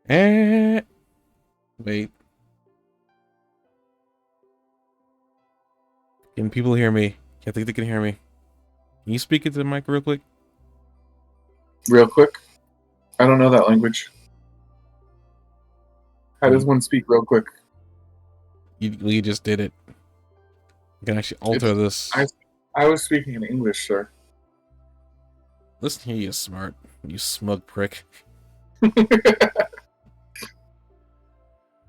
Eh, wait. Can people hear me? I think they can hear me. Can you speak into the mic real quick? Real quick. I don't know that language. How does one speak real quick? You just did it. You can actually alter this. I was speaking in English, sir. Listen here, you smart, you smug prick.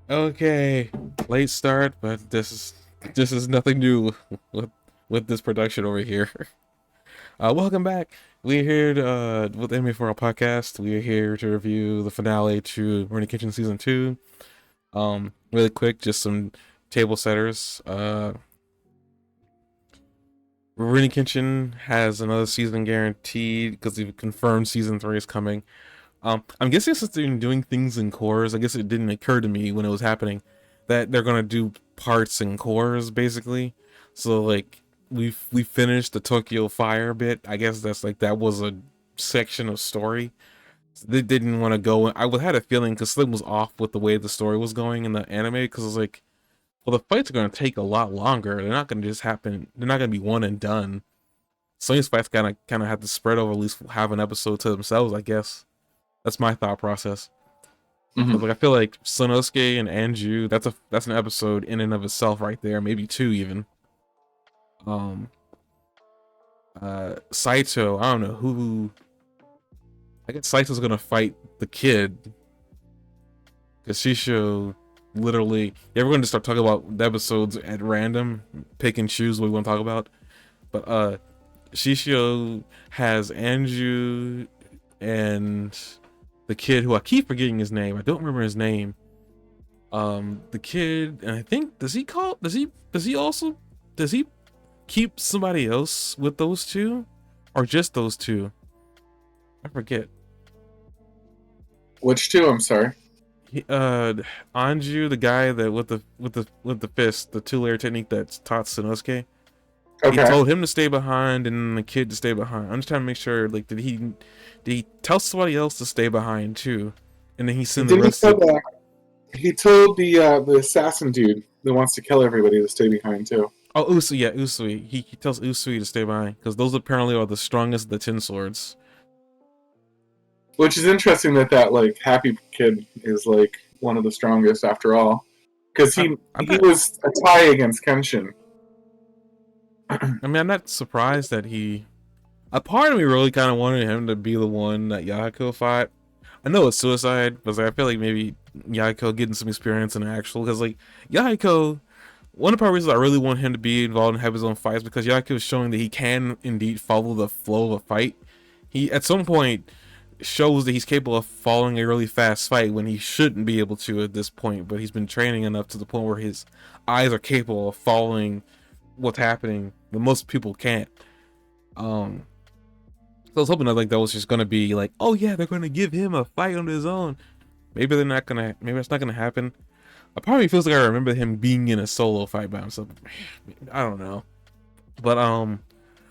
Okay, late start, but this is nothing new with this production over here. Welcome back. We're here with Anime4All podcast. We're here to review the finale to Rurouni Kenshin season 2. Really quick, just some table setters. Rurouni Kenshin has another season guaranteed because they've confirmed season 3 is coming. I'm guessing since they're doing things in cores, I guess it didn't occur to me when it was happening that they're gonna do parts in cores basically. So like we finished the Tokyo Fire bit. I guess that's like that was a section of story. They didn't want to go. I had a feeling because Slim was off with the way the story was going in the anime because it was like, well, the fights are gonna take a lot longer. They're not gonna just happen. They're not gonna be one and done. So these fights kind of have to spread over, at least have an episode to themselves, I guess. That's my thought process. Mm-hmm. Like I feel like Sonosuke and Anju, that's an episode in and of itself right there, maybe two even. Saito, I don't know who. I guess Saito's gonna fight the kid because Shisho literally. Yeah, we're gonna start talking about the episodes at random, pick and choose what we want to talk about. But Shisho has Anju and the kid who I keep forgetting his name. I don't remember his name. The kid, and I think does he keep somebody else with those two, or just those two? I forget. Which two? I'm sorry. Anju, the guy that with the fist, the 2-layer technique that's taught Sonosuke. Okay. He told him to stay behind and the kid to stay behind. I'm just trying to make sure, like, did he tell somebody else to stay behind too? And then he sent the rest of he told the assassin dude that wants to kill everybody to stay behind too. Oh, Usui. He tells Usui to stay behind because those apparently are the strongest of the 10 swords. Which is interesting that like happy kid is like one of the strongest after all, because he was a tie against Kenshin. I mean, I'm not surprised that a part of me really kind of wanted him to be the one that Yahiko fought. I know it's suicide, but I feel like maybe Yahiko getting some experience in actual, because like Yahiko, one of the reasons I really want him to be involved and have his own fights because Yahiko is showing that he can indeed follow the flow of a fight. He at some point shows that he's capable of following a really fast fight when he shouldn't be able to at this point, but he's been training enough to the point where his eyes are capable of following what's happening when most people can't. So I was hoping that like that was just gonna be like, oh yeah, they're gonna give him a fight on his own. Maybe it's not gonna happen. It probably feels like I remember him being in a solo fight by himself. I don't know. But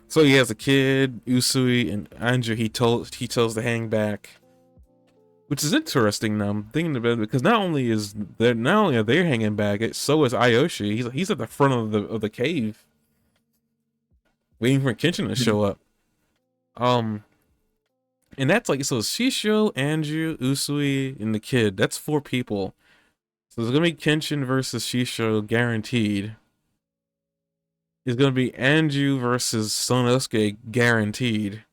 so he has a kid, Usui, and Anju. He tells to hang back, which is interesting. Now I'm thinking about it because not only are they hanging back, so is Ayoshi. He's at the front of the cave, waiting for Kenshin to show up. And that's like, so Shisho, Anju, Usui, and the kid. That's 4 people. So there's gonna be Kenshin versus Shisho guaranteed. It's gonna be Anju versus Sonosuke guaranteed.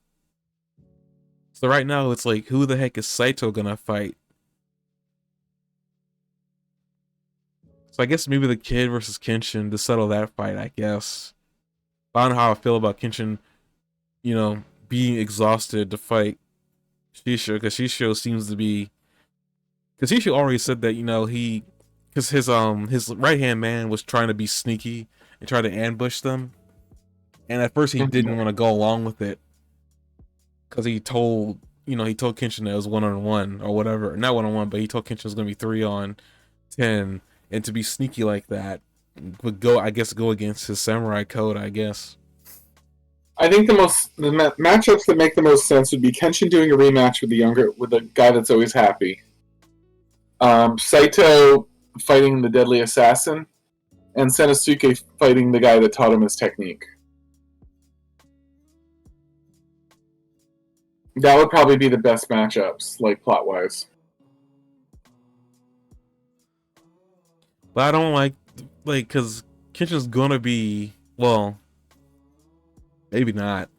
So right now it's like, who the heck is Saito gonna fight? So I guess maybe the kid versus Kenshin to settle that fight, I guess. But I don't know how I feel about Kenshin, being exhausted to fight Shisho, because Shisho seems to be, because Shisho already said that because his right hand man was trying to be sneaky and try to ambush them, and at first he didn't want to go along with it because he told Kenshin that it was 1-on-1 or whatever, not 1-on-1, but he told Kenshin it was gonna be 3-on-10, and to be sneaky like that would go against his samurai code, I guess. I think the matchups that make the most sense would be Kenshin doing a rematch with the guy that's always happy. Saito fighting the deadly assassin, and Sanosuke fighting the guy that taught him his technique. That would probably be the best matchups, like plot-wise. But I don't like, because Kenshin's gonna be, well, maybe not.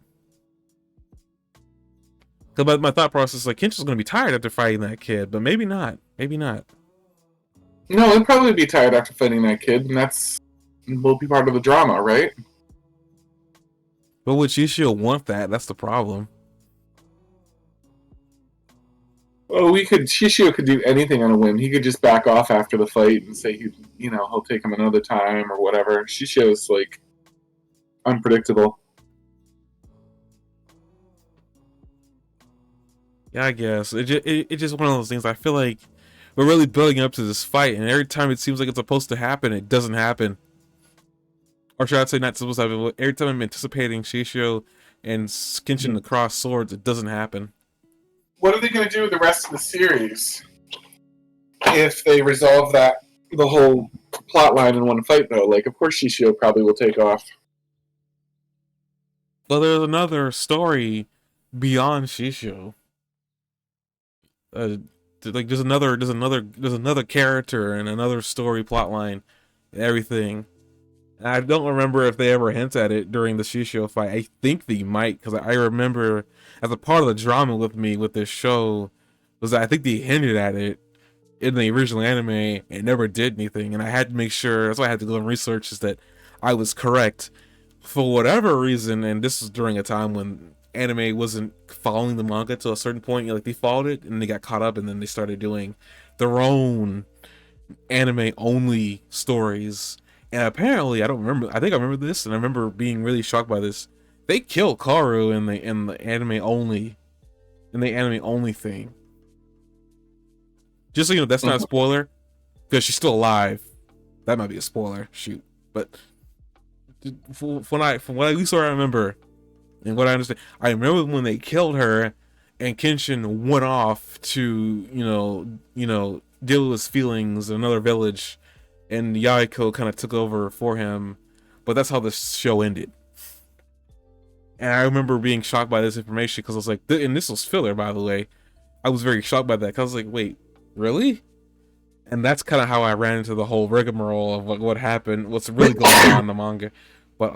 Because my thought process is like, Kenshin's gonna be tired after fighting that kid, but maybe not. Maybe not. No, he'll probably be tired after fighting that kid, and that's will be part of the drama, right? But would Shishio want that? That's the problem. Well, Shishio could do anything on a whim. He could just back off after the fight and say he'll take him another time or whatever. Shishio's like unpredictable. Yeah, I guess it's just one of those things. I feel like we're really building up to this fight, and every time it seems like it's supposed to happen, it doesn't happen. Or should I say, not supposed to happen? But every time I'm anticipating Shishio and Kenshin to cross swords, it doesn't happen. What are they going to do with the rest of the series if they resolve the whole plot line in one fight, though? Like, of course, Shishio probably will take off. Well, there's another story beyond Shishio. Like there's another character and another story plot line, and everything. I don't remember if they ever hint at it during the Shishio fight. I think they might, because I remember as a part of the drama with me with this show was that I think they hinted at it in the original anime and never did anything. And I had to make sure, that's why I had to go and research, is that I was correct for whatever reason. And this was during a time when anime wasn't following the manga to a certain point. Like they followed it and they got caught up, and then they started doing their own anime only stories. And apparently, I don't remember. I think I remember this, and I remember being really shocked by this. They kill Kaoru in the anime only thing. Just so you know, that's not a spoiler, because she's still alive. That might be a spoiler. Shoot, but from what at least what I remember and what I understand, I remember when they killed her, and Kenshin went off to deal with his feelings in another village, and Yaiko kind of took over for him. But that's how the show ended. And I remember being shocked by this information, because I was like, and this was filler, by the way. I was very shocked by that, because I was like, wait, really? And that's kind of how I ran into the whole rigmarole of what happened, what's really going on in the manga. But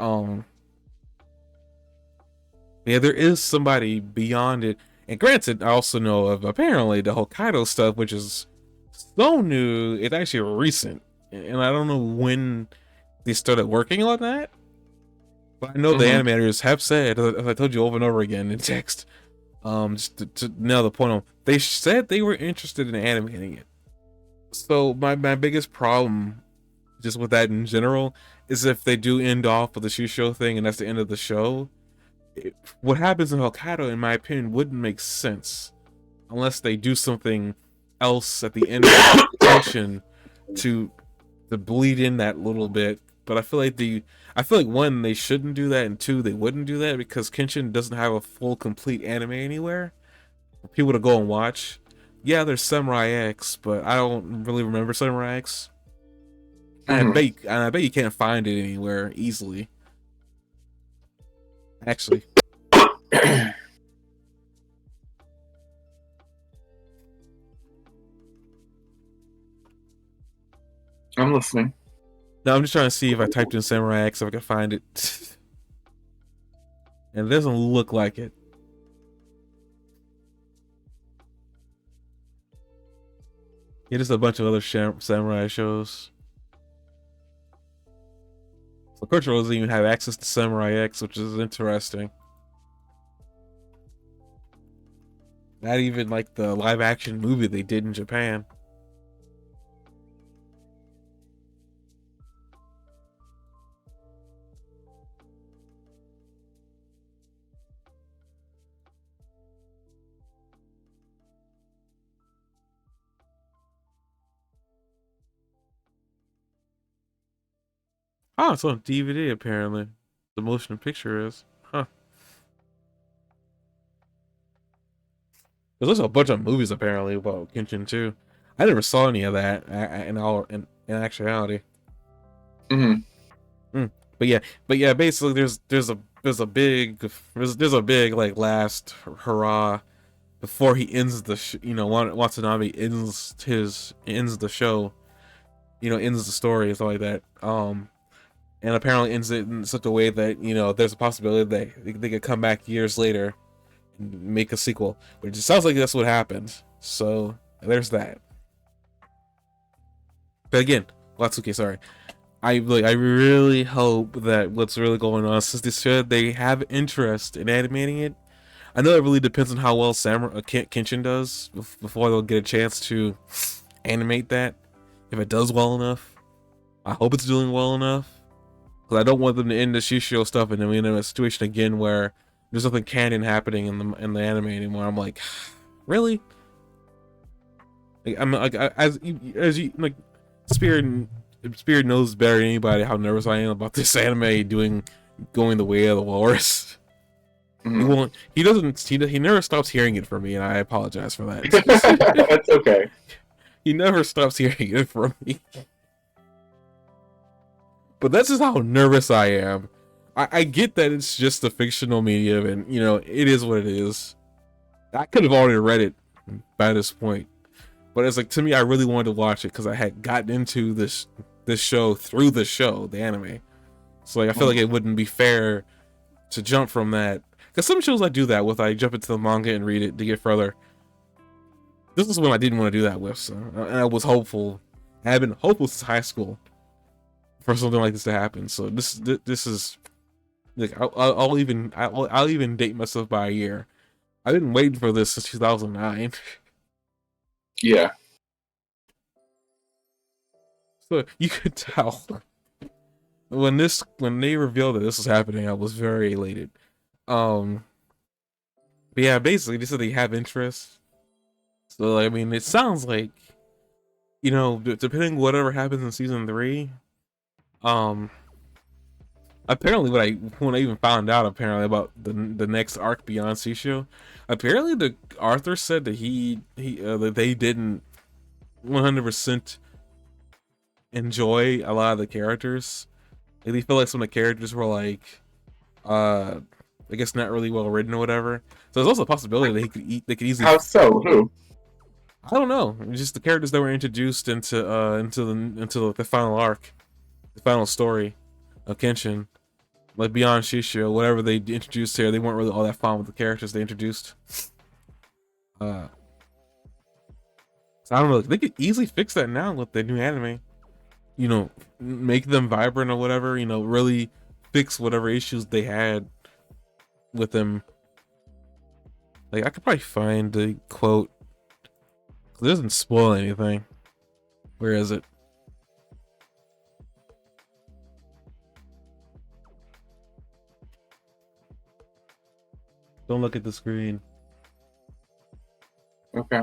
yeah, there is somebody beyond it. And granted, I also know of apparently the Hokkaido stuff, which is so new. It's actually recent, and I don't know when they started working on that. But I know the animators have said, as I told you over and over again in text, just to nail the point on, they said they were interested in animating it. So my biggest problem just with that in general is if they do end off with the Shusho thing and that's the end of the show, what happens in Hokkaido, in my opinion, wouldn't make sense unless they do something else at the end of the tension to bleed in that little bit. But I feel like one, they shouldn't do that, and two, they wouldn't do that because Kenshin doesn't have a full complete anime anywhere for people to go and watch. Yeah, there's Samurai X, but I don't really remember Samurai X. And I bet you can't find it anywhere easily. Actually. I'm listening. No, I'm just trying to see if I typed in Samurai X if I can find it. And it doesn't look like it. Yeah, there's a bunch of other samurai shows. So Crunchyroll doesn't even have access to Samurai X, which is interesting. Not even like the live action movie they did in Japan. Oh, it's on DVD apparently. The motion picture is. Huh. There's also a bunch of movies apparently about Kenshin too. I never saw any of that in actuality. Mm-hmm. But yeah, basically there's a big like last hurrah before he ends the Watanabe ends the show, ends the story and stuff like that. And apparently ends it in such a way that there's a possibility that they could come back years later and make a sequel, which it sounds like that's what happened. So there's that. But again, Watsuki, sorry. I really hope that what's really going on, since they have interest in animating it. I know it really depends on how well Kenshin does before they'll get a chance to animate that. If it does well enough, I hope it's doing well enough, because I don't want them to end the Shishio stuff and then we end up in a situation again where there's nothing canon happening in the anime anymore. I'm like, really? Like, I'm like, as you like, Spirit knows better than anybody how nervous I am about this anime going the way of the walrus. Mm-hmm. He never stops hearing it from me, and I apologize for that. That's okay. He never stops hearing it from me. But that's just how nervous I am. I get that it's just a fictional medium, and it is what it is. I could have already read it by this point, but it's like, to me, I really wanted to watch it because I had gotten into this show through the show, the anime. So like, I feel like it wouldn't be fair to jump from that, because some shows I do that with. I jump into the manga and read it to get further. This is one I didn't want to do that with, so and I was hopeful. I had been hopeful since high school for something like this to happen. So this is like, I'll even date myself by a year. I've been waiting for this since 2009. Yeah. So you could tell when they revealed that this was happening, I was very elated. But yeah, basically they said they have interest. So I mean, it sounds like, depending whatever happens in season 3, apparently when I even found out apparently about the next arc beyond Shisho, apparently the Arthur said that that they didn't 100% enjoy a lot of the characters. Like, they feel like some of the characters were like, I guess not really well written or whatever. So there's also a possibility that they could easily. How so? Who? I don't know. It's just the characters that were introduced into the final arc, the final story of Kenshin, like beyond Shisho, whatever they introduced here, they weren't really all that fond with the characters they introduced. So I don't know. They could easily fix that now with the new anime. Make them vibrant or whatever. Really fix whatever issues they had with them. Like, I could probably find the quote. It doesn't spoil anything. Where is it? Don't look at the screen. Okay.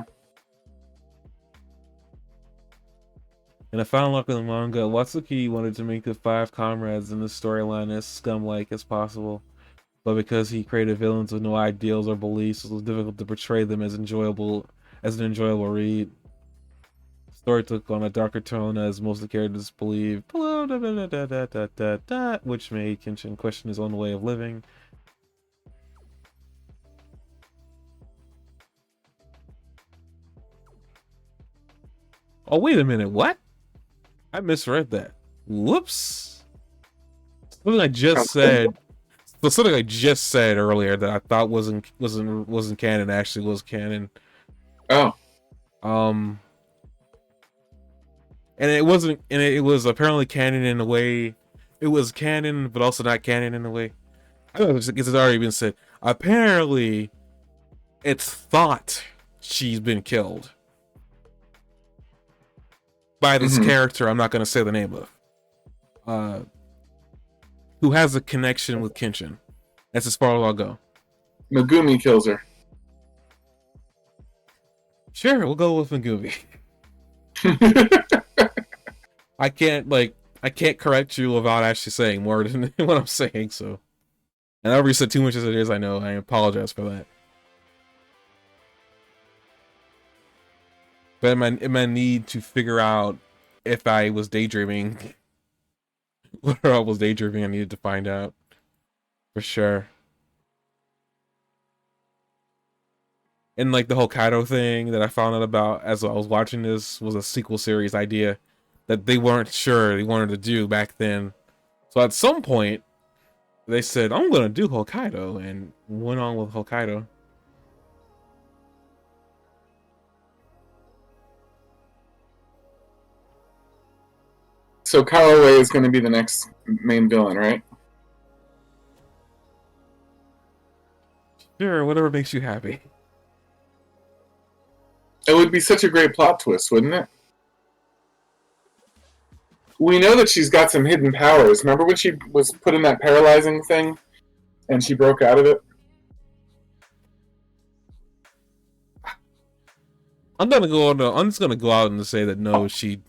In a final arc of the manga, Watsuki wanted to make the 5 comrades in the storyline as scum-like as possible, but because he created villains with no ideals or beliefs, it was difficult to portray them as an enjoyable read. The story took on a darker tone as most of the characters believe, which made Kenshin question his own way of living. Oh, wait a minute, what? I misread that. Whoops. Something I just said. Something I just said earlier that I thought wasn't canon actually was canon. Oh. And it wasn't, and it was apparently canon in a way. It was canon, but also not canon in a way. I don't know if it's already been said. Apparently, it's thought she's been killed by this character I'm not going to say the name of, who has a connection with Kenshin. That's as far as I'll go. Megumi kills her. Sure, we'll go with Megumi. I can't correct you without actually saying more than what I'm saying, so. And I already said too much as it is, I know. I apologize for that. But in my need to figure out if I was daydreaming, whether I was daydreaming, I needed to find out for sure. And like the whole Kaido thing that I found out about as I was watching this was a sequel series idea that they weren't sure they wanted to do back then. So at some point, they said, I'm going to do Hokkaido, and went on with Hokkaido. So Calloway is going to be the next main villain, right? Sure, whatever makes you happy. It would be such a great plot twist, wouldn't it? We know that she's got some hidden powers. Remember when she was put in that paralyzing thing and she broke out of it? I'm just gonna go out and say that no, she.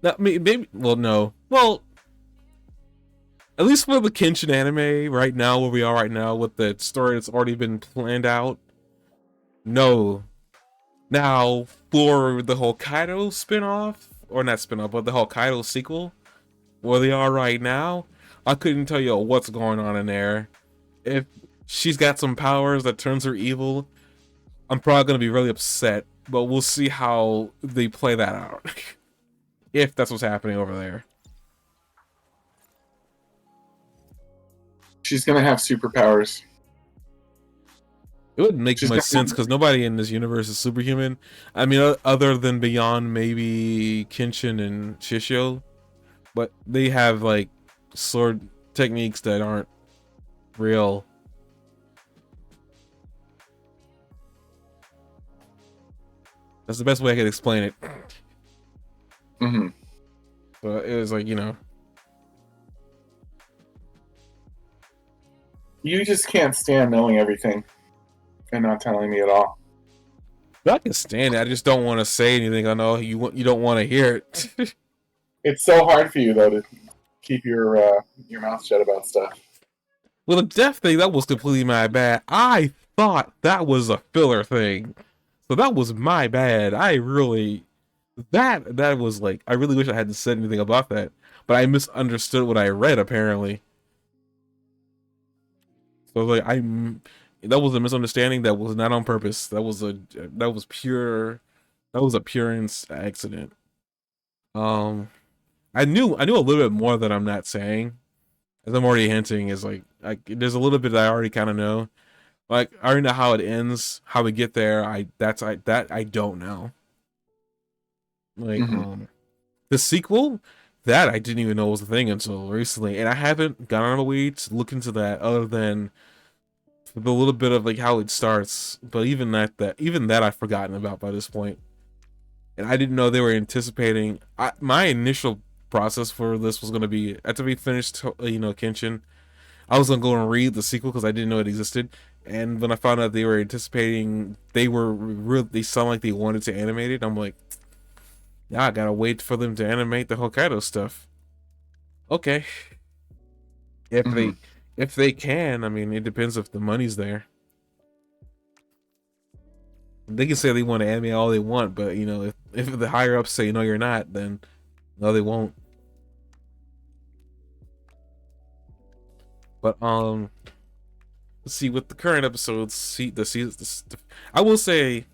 Not maybe. Well, no. Well, at least for the Kenshin anime right now, where we are right now with the story that's already been planned out. No. Now for the Hokkaido spinoff, or not spinoff, but the Hokkaido sequel, where they are right now, I couldn't tell you what's going on in there. If she's got some powers that turns her evil, I'm probably gonna be really upset. But we'll see how they play that out. If that's what's happening over there. She's going to have superpowers. It wouldn't make much sense because nobody in this universe is superhuman. I mean, other than beyond maybe Kenshin and Shishio, but they have like sword techniques that aren't real. That's the best way I could explain it. Mm-hmm. So it was like, you know. You just can't stand knowing everything and not telling me at all. I can stand it. I just don't want to say anything. I know you don't want to hear it. It's so hard for you though to keep your mouth shut about stuff. Well, the death thing, that was completely my bad. I thought that was a filler thing, so that was my bad. I really that was like, I really wish I hadn't said anything about that, but I misunderstood what I read apparently. So like that was a misunderstanding. That was not on purpose. That was a pure accident. I knew a little bit more that I'm not saying. As I'm already hinting, is like there's a little bit that I already kind of know. Like I already know how it ends, how we get there. I don't know. Like the sequel, that I didn't even know was a thing until recently, and I haven't gone on a way to look into that other than the little bit of like how it starts. But even that I've forgotten about by this point, and I didn't know they were anticipating. My initial process for this was going to be after we finished, Kenshin, I was gonna go and read the sequel because I didn't know it existed. And when I found out they were anticipating, they sound like they wanted to animate it. I'm like, yeah, I gotta wait for them to animate the Hokkaido stuff. Okay, if they can, I mean, it depends if the money's there. They can say they want to animate all they want, but if the higher ups say no, you're not, then no, they won't. But let's see, with the current episodes, I will say,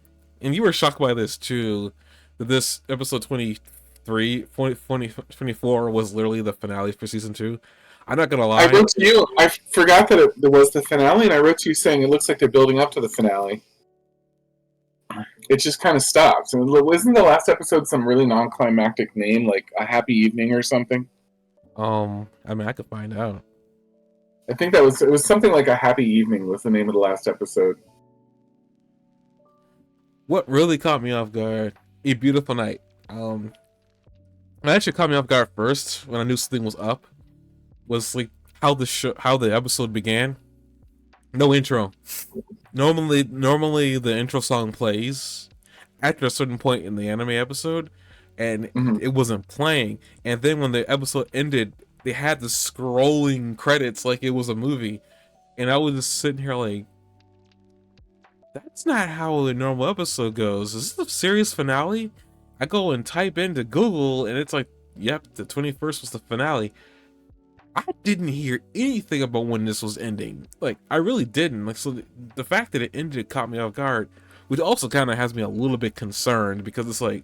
and you were shocked by this too, that this episode 24 was literally the finale for season 2. I'm not gonna lie. I wrote to you. I forgot that there was the finale, and I wrote to you saying it looks like they're building up to the finale. It just kind of stops. And wasn't the last episode some really non-climactic name, like A Happy Evening or something? I mean, I could find out. I think it was something like A Happy Evening was the name of the last episode. What really caught me off guard, A Beautiful Night. It actually caught me off guard first when I knew something was up. Was like how the episode began. No intro. Normally the intro song plays after a certain point in the anime episode, and it wasn't playing. And then when the episode ended, they had the scrolling credits like it was a movie, and I was just sitting here like, That's not how a normal episode goes. Is this the series finale? I go and type into Google and it's like, yep, the 21st was the finale. I didn't hear anything about when this was ending. Like, I really didn't. Like, so the fact that it ended caught me off guard, which also kind of has me a little bit concerned because it's like,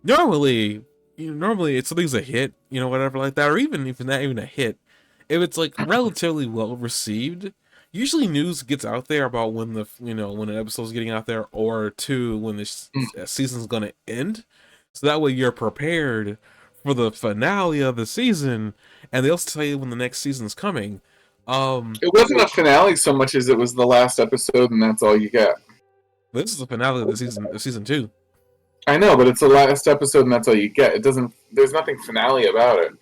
normally, normally if something's a hit, whatever like that, or even if not even a hit, if it's like relatively well received, usually news gets out there about when when an episode's getting out there, or two, when this season's gonna end, so that way you're prepared for the finale of the season, and they'll tell you when the next season's coming. It wasn't a finale so much as it was the last episode, and that's all you get. This is the finale of the season 2. I know, but it's the last episode, and that's all you get. It doesn't. There's nothing finale about it.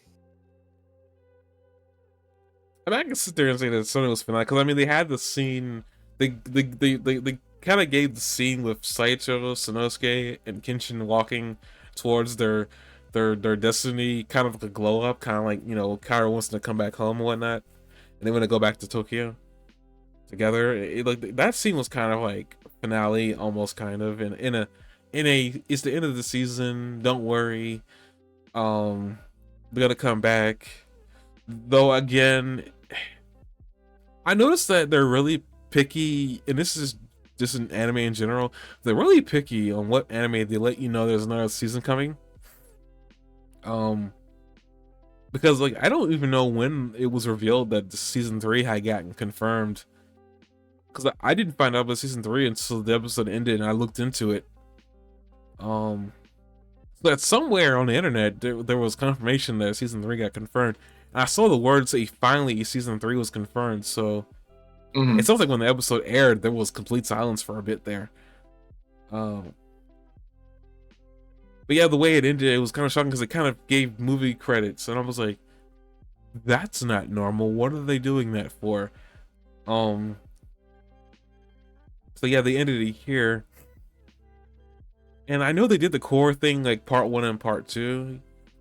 I mean, I can sit there and say that Sony was finale because I mean they had the scene. They kind of gave the scene with Saito, Sanosuke, and Kenshin walking towards their destiny, kind of like a glow up, kind of like Kaoru wants to come back home and whatnot, and they want to go back to Tokyo together. Like that scene was kind of like finale, almost kind of in a it's the end of the season. Don't worry, they're gonna come back. Though again, I noticed that they're really picky, and this is just an anime in general. They're really picky on what anime they let you know there's another season coming. Because like I don't even know when it was revealed that the season 3 had gotten confirmed. Because I didn't find out about season 3 until the episode ended, and I looked into it. So that somewhere on the internet there was confirmation that season 3 got confirmed. And I saw the word say finally season 3 was confirmed. So it sounds like when the episode aired, there was complete silence for a bit there. But yeah, the way it ended, it was kind of shocking because it kind of gave movie credits, and I was like, "That's not normal. What are they doing that for?" So yeah, they ended it here, and I know they did the core thing, like part 1 and part 2.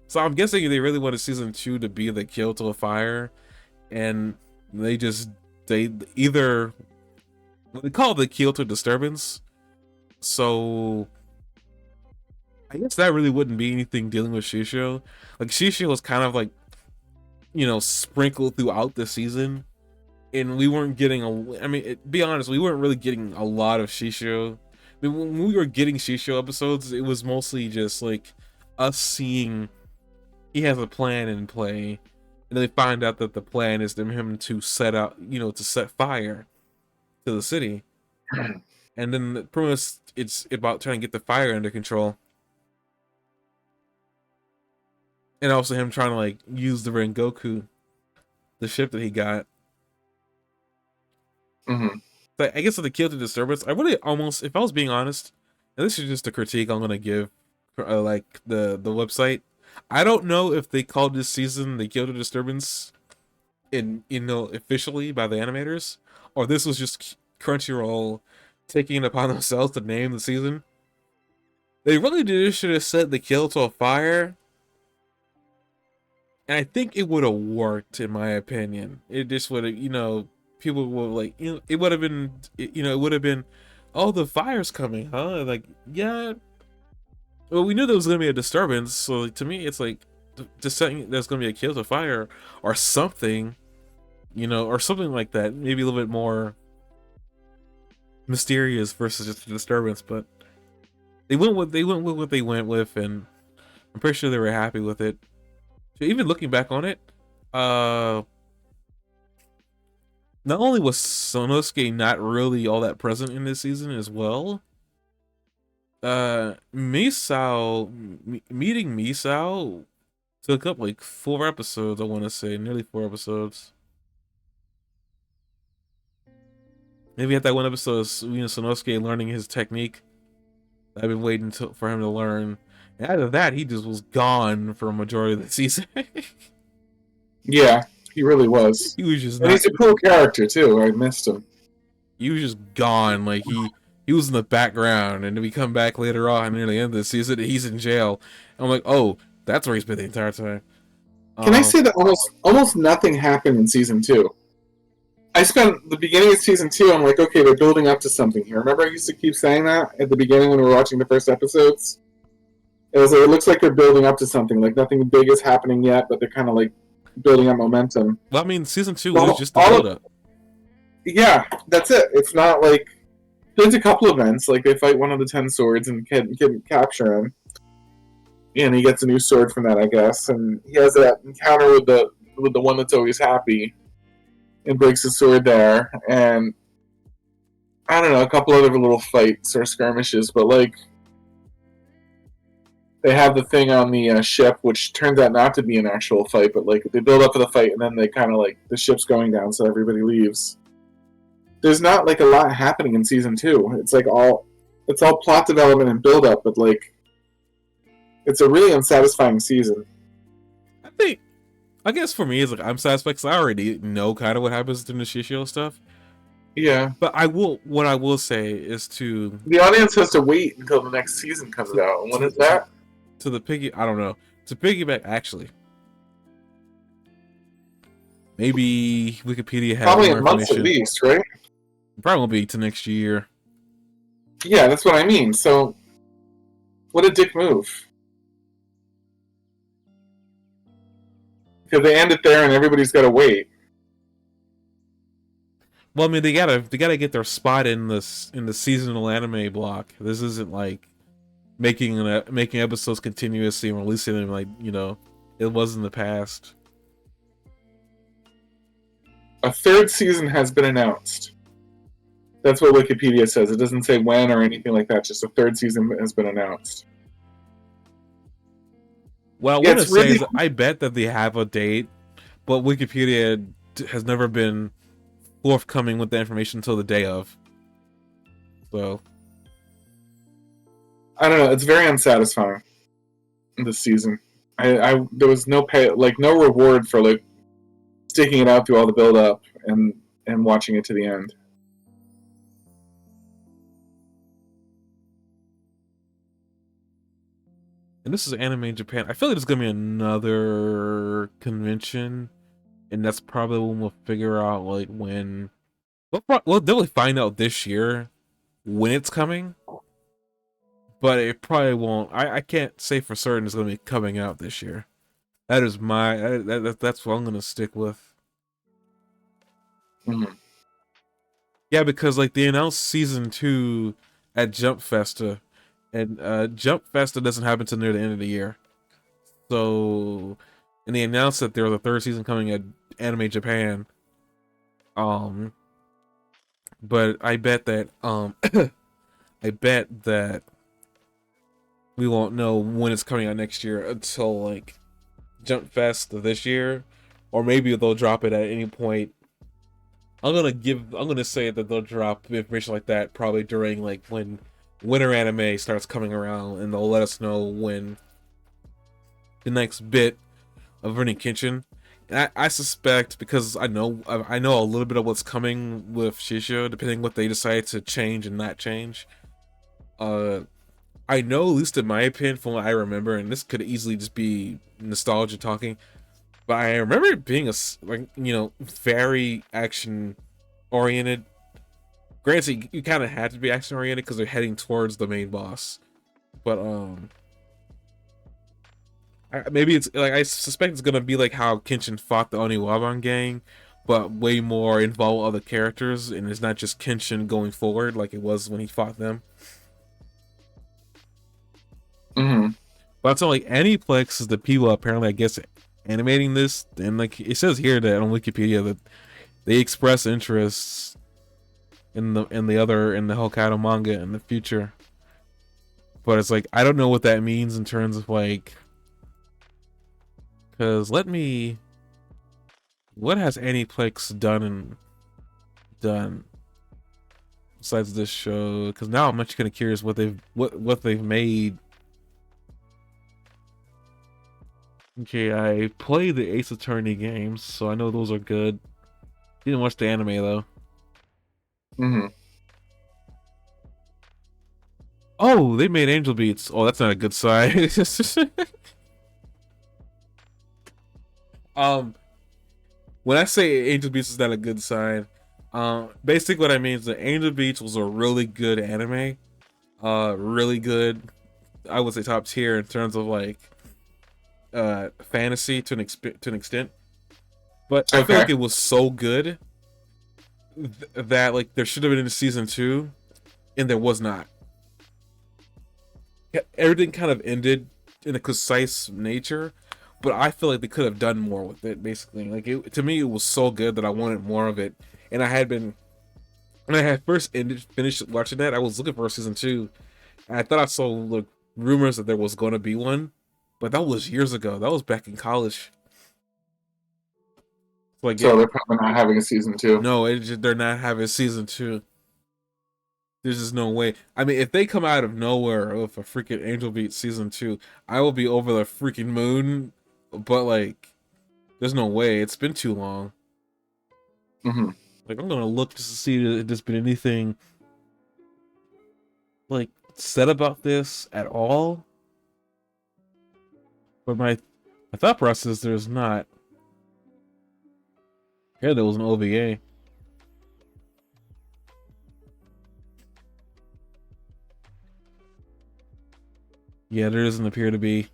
So I'm guessing they really wanted season 2 to be the Kyoto Fire, and they either they call it the Kyoto Disturbance. So I guess that really wouldn't be anything dealing with Shisho. Like Shisho was kind of like, sprinkled throughout the season, and we weren't getting be honest, we weren't really getting a lot of Shisho. I mean, when we were getting Shisho episodes, it was mostly just like us seeing he has a plan in play, and then they find out that the plan is him to set out, to set fire to the city, and then pretty much it's about trying to get the fire under control. And also him trying to like use the Rengoku, the ship that he got. But I guess with the Kyoto Disturbance, I really almost, if I was being honest, and this is just a critique I'm gonna give, like the website. I don't know if they called this season the Kyoto Disturbance, officially by the animators, or this was just Crunchyroll taking it upon themselves to name the season. They really should have said the Kyoto Fire. And I think it would have worked, in my opinion. It just would have, people would like, it would have been, it would have been, oh, the fire's coming, huh? Like, yeah. Well, we knew there was going to be a disturbance, so to me, it's like, just saying there's going to be a Kyoto Fire, or something, or something like that. Maybe a little bit more mysterious versus just a disturbance, but they went with what they went with, and I'm pretty sure they were happy with it. So even looking back on it, not only was Sonosuke not really all that present in this season as well, meeting Misao took up like 4 episodes, I want to say, nearly 4 episodes. Maybe at that one episode, Sonosuke learning his technique. I've been waiting for him to learn. And after that, he just was gone for a majority of the season. Yeah, he really was. He was just and he's a cool character too. I missed him. He was just gone. Like he was in the background, and then we come back later on near the end of the season, he's in jail. And I'm like, oh, that's where he's been the entire time. Can I say that almost nothing happened in season 2? I spent the beginning of season 2. I'm like, okay, they're building up to something here. Remember, I used to keep saying that at the beginning when we were watching the first episodes. It was like, it looks like they're building up to something. Like nothing big is happening yet, but they're kind of like building up momentum. Well, I mean, season 2 was Well, just the build up. yeah, that's it. It's not like there's a couple events like they fight one of the 10 swords and can capture him, and he gets a new sword from that, I guess. And he has that encounter with the one that's always happy, and breaks his sword there. And I don't know, a couple other little fights or skirmishes, but like they have the thing on the ship, which turns out not to be an actual fight, but like they build up for the fight, and then they kind of like the ship's going down, so everybody leaves. There's not like a lot happening in season 2. It's like it's all plot development and build up, but like it's a really unsatisfying season. I guess for me, it's like I'm satisfied because I already know kind of what happens in the Shishio stuff. Yeah, but what I will say is to the audience has to wait until the next season comes out. And when is that? To the I don't know. To piggyback, actually, maybe Wikipedia has probably more in months at least, right? Probably won't be to next year. Yeah, that's what I mean. So, what a dick move. Because they end it there, and everybody's got to wait. Well, I mean, they gotta get their spot in the seasonal anime block. This isn't like making episodes continuously and releasing them like it was in the past. A third season has been announced. That's what Wikipedia says. It doesn't say when or anything like that. Just a third season has been announced. What I want to say is I bet that they have a date, but Wikipedia has never been forthcoming with the information until the day of. So I don't know. It's very unsatisfying this season. There was no no reward for like sticking it out through all the build up and watching it to the end. And this is Anime Japan. I feel like there's gonna be another convention, and that's probably when we'll figure out like when. We'll definitely find out this year when it's coming, but it probably won't. I can't say for certain it's gonna be coming out this year. That is that's what I'm gonna stick with. Mm-hmm. Yeah, because like they announced season 2 at Jump Festa. And Jump Festa doesn't happen until near the end of the year. So, and they announced that there was a third season coming at Anime Japan. But I bet that I bet that we won't know when it's coming out next year until like Jump Fest this year, or maybe they'll drop it at any point. I'm gonna say that they'll drop information like that probably during like when winter anime starts coming around, and they'll let us know when the next bit of Rurouni Kenshin. And I suspect, because I know a little bit of what's coming with Shishio, depending what they decide to change and not change. I know, at least in my opinion, from what I remember, and this could easily just be nostalgia talking, but I remember it being very action oriented. Granted, you kind of had to be action oriented because they're heading towards the main boss, but maybe it's like I suspect it's gonna be like how Kenshin fought the Oniwaban gang, but way more involve other characters, and it's not just Kenshin going forward like it was when he fought them. Mm-hmm. But it's like Aniplex is the people apparently, I guess, animating this, and like it says here that on Wikipedia that they express interests in the Hokkaido manga in the future. But it's like I don't know what that means in terms of like, because what has Aniplex done besides this show? Because now I'm much kind of curious what they've made. Okay, I played the Ace Attorney games, so I know those are good. Didn't watch the anime though. Mm-hmm. Oh, they made Angel Beats. Oh, that's not a good sign. When I say Angel Beats is not a good sign, Basically what I mean is that Angel Beats was a really good anime. Really good. I would say top tier in terms of like fantasy to an extent. But I feel Okay. like it was so good that like there should have been a season 2, and there was not. Everything kind of ended in a concise nature, but I feel like they could have done more with it. Basically, like to me, it was so good that I wanted more of it. And I had been when I had first finished watching that, I was looking for a season 2. And I thought I saw like rumors that there was going to be one, but that was years ago. That was back in college. Like So they're probably not having a season 2. no, they're not having season 2. There's just no way. I mean, if they come out of nowhere with a freaking Angel Beats season 2, I will be over the freaking moon. But like, there's no way. It's been too long. Mm-hmm. Like, I'm gonna look just to see if there's been anything like said about this at all. But my thought process, there's not. Yeah, there was an OVA. Yeah, there doesn't appear to be.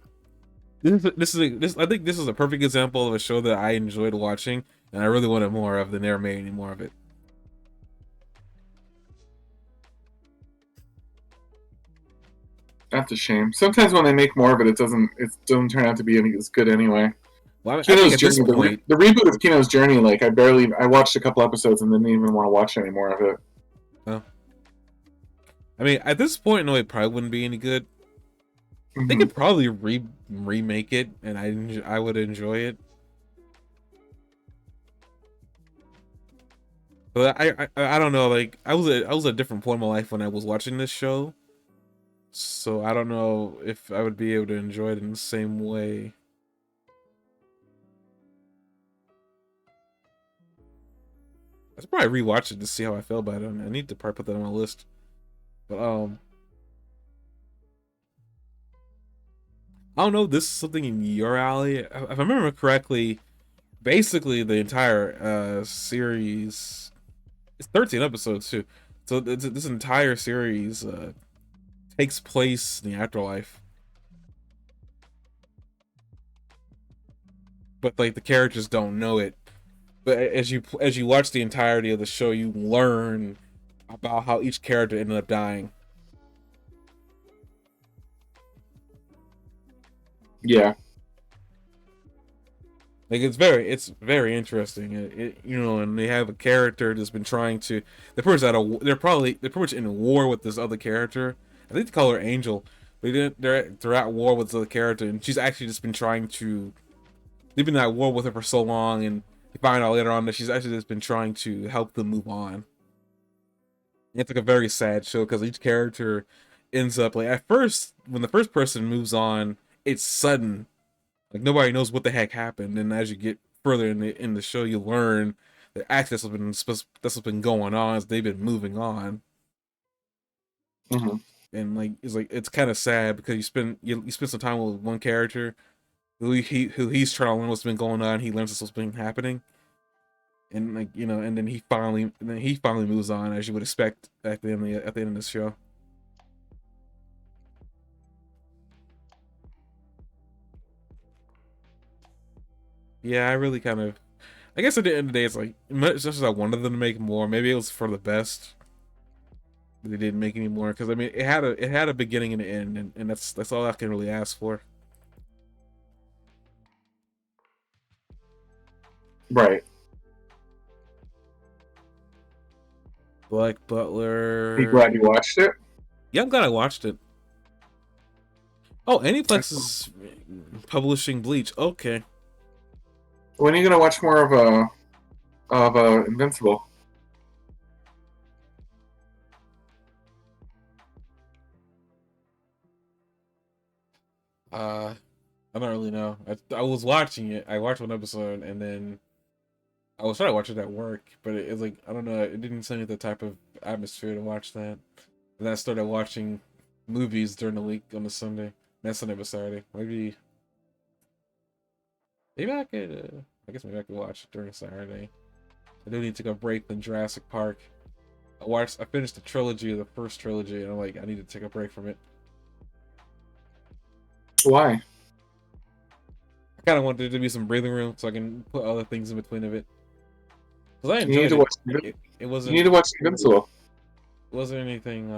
I think this is a perfect example of a show that I enjoyed watching, and I really wanted more of. They never made any more of it. That's a shame. Sometimes when they make more of it, it doesn't turn out to be any as good anyway. Well, I think Kino's at this Journey, point, the reboot of Kino's Journey, like I watched a couple episodes and didn't even want to watch any more of it. well, I mean, at this point, no, it probably wouldn't be any good. They Mm-hmm. could probably remake it, and I would enjoy it. But I don't know. Like I was at a different point in my life when I was watching this show, so I don't know if I would be able to enjoy it in the same way. I should probably rewatch it to see how I feel about it. I need to probably put that on my list. But I don't know. This is something in your alley. If I remember correctly, basically the entire series, it's 13 episodes too. So this entire series takes place in the afterlife, but like the characters don't know it. But as you watch the entirety of the show, you learn about how each character ended up dying. Yeah. Like it's very interesting. You know, and they have a character that's been trying to. They're pretty much in war with this other character. I think they call her Angel. They're at war with the other character, and she's actually just been trying to. They've been at war with her for so long, and you find out later on that she's actually just been trying to help them move on. It's like a very sad show because each character ends up like at first when the first person moves on, it's sudden. Like nobody knows what the heck happened, and as you get further in the show, you learn that actually that's what's been going on as they've been moving on, Mm-hmm. and like it's kind of sad because you spend some time with one character who he's trying to learn what's been going on. He learns what's been happening, and like you know, and then he finally moves on as you would expect at the end of the show. Yeah, I really kind of. I guess at the end of the day, it's like much as I wanted them to make more. Maybe it was for the best. They didn't make any more because I mean it had a beginning and an end, and that's all I can really ask for. Right. Black Are you Butler. glad you watched it? Yeah, I'm glad I watched it. Oh, Aniplex is publishing Bleach. Okay. When are you gonna watch more of Invincible? I don't really know. I was watching it. I watched one episode and then I was trying to watch it at work, but it's like I don't know. It didn't send me the type of atmosphere to watch that. And I started watching movies during the week on a Sunday. Not Sunday, but Saturday. Maybe I could. I guess maybe I could watch it during Saturday. I do need to take a break from Jurassic Park. I finished the trilogy, the first trilogy, and I'm like, I need to take a break from it. Why? I kind of wanted there to be some breathing room so I can put other things in between of it. Because I You need enjoyed to it. watch. It You need to watch Invincible. wasn't anything.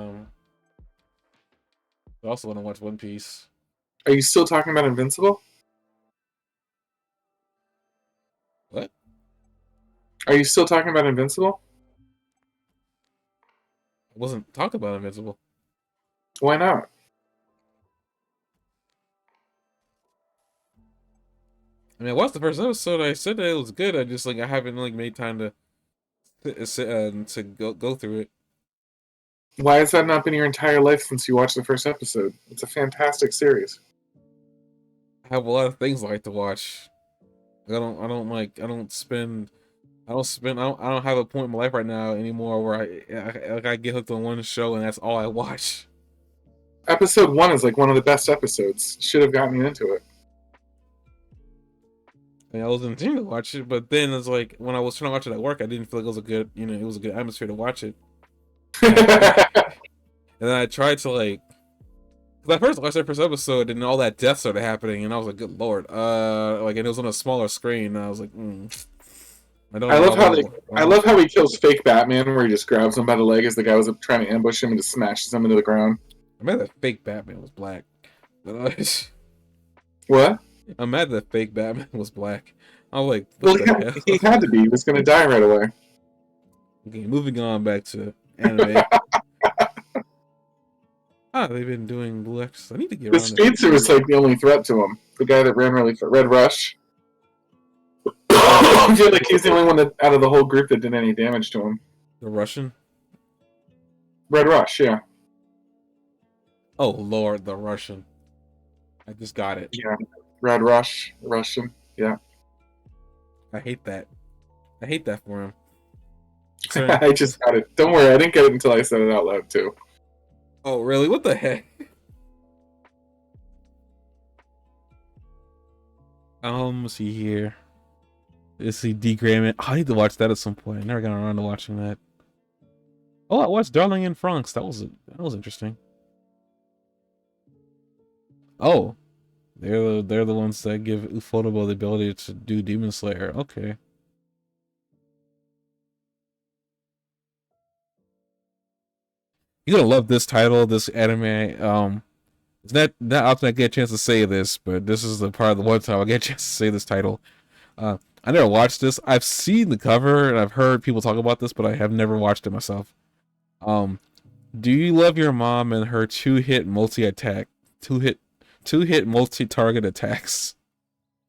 I also want to watch One Piece. Are you still talking about Invincible? What? Are you still talking about Invincible? I wasn't talking about Invincible. Why not? I mean, I watched the first episode. I said that it was good. I just I haven't made time to go through it. Why has that not been your entire life since you watched the first episode? It's a fantastic series. I have a lot of things I like to watch. I don't have a point in my life right now anymore where I get hooked on one show and that's all I watch. Episode 1 is one of the best episodes. Should have gotten you into it. I mean, I was intending to watch it, but then it's when I was trying to watch it at work, I didn't feel like it was a good, it was a good atmosphere to watch it. And then I tried to because I first watched that first episode and all that death started happening, and I was like, "Good lord!" And it was on a smaller screen. And I was like, I don't. I love how he kills fake Batman, where he just grabs him by the leg as the guy was trying to ambush him and just smashes him into the ground. I'm mad that fake Batman was black. What? I'm mad that fake Batman was black. I was like, well, he had to be. He was going to die right away. Okay, moving on back to anime. They've been doing Blue X. I need to get the around. The speedster was the only threat to him. The guy that ran really fast. Red Rush. I feel like he's the only one out of the whole group that did any damage to him. The Russian? Red Rush, yeah. Oh, Lord, the Russian. I just got it. Yeah. Red Rush. Russian, yeah. I hate that. I hate that for him. I just got it. Don't worry, I didn't get it until I said it out loud, too. Oh, really? What the heck? Let's see here. Let's see, Degramment. Oh, I need to watch that at some point. I never got around to watching that. Oh, I watched Darling in France. That was interesting. Oh, they're the ones that give Ufotable the ability to do Demon Slayer. Okay. You're gonna love this title, this anime. It's not often I get a chance to say this, but this is the part of the one time I get a chance to say this title. I never watched this. I've seen the cover and I've heard people talk about this, but I have never watched it myself. Do you love your mom and her two-hit multi-target attacks?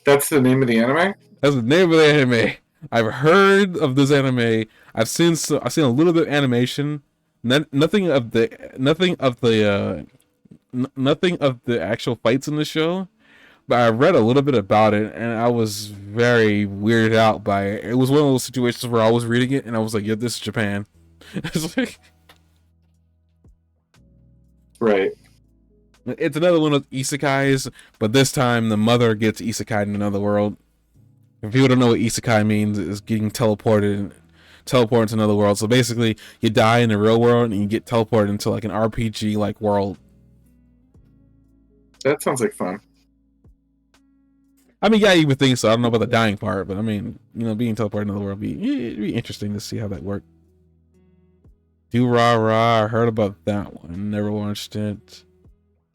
That's the name of the anime? That's the name of the anime. I've heard of this anime. I've seen a little bit of animation. Nothing of the actual fights in the show, but I read a little bit about it and I was very weirded out by it. It was one of those situations where I was reading it and I was like, "Yeah, this is Japan." It's like, right. It's another one of isekais, but this time the mother gets isekai in another world. If people don't know what isekai means, it's getting teleported into another world. So basically, you die in the real world and you get teleported into an RPG world. That sounds like fun. I mean, yeah, you would think so. I don't know about the dying part, but I mean, being teleported into the world it'd be interesting to see how that worked. Do Rah Rah, I heard about that one. Never watched it.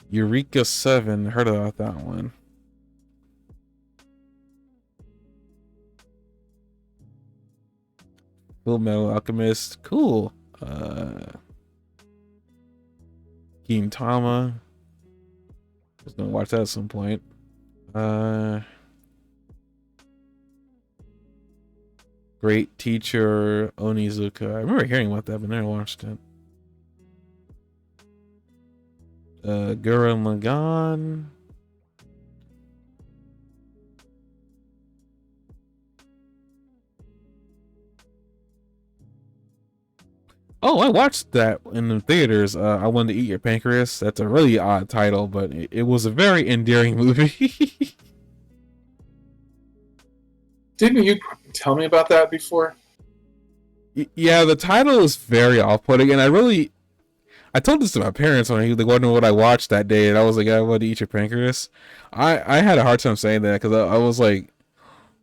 Eureka 7, heard about that one. Full Metal Alchemist, cool. Gintama. I was gonna watch that at some point. Great Teacher Onizuka. I remember hearing about that, but never watched it. Gurren Lagann. Oh, I watched that in the theaters. I Wanted to Eat Your Pancreas. That's a really odd title, but it was a very endearing movie. Didn't you tell me about that before? Yeah, the title is very off-putting, and I told this to my parents when they wondered what I watched that day, and I was like, I want to eat your pancreas. I had a hard time saying that because I was like,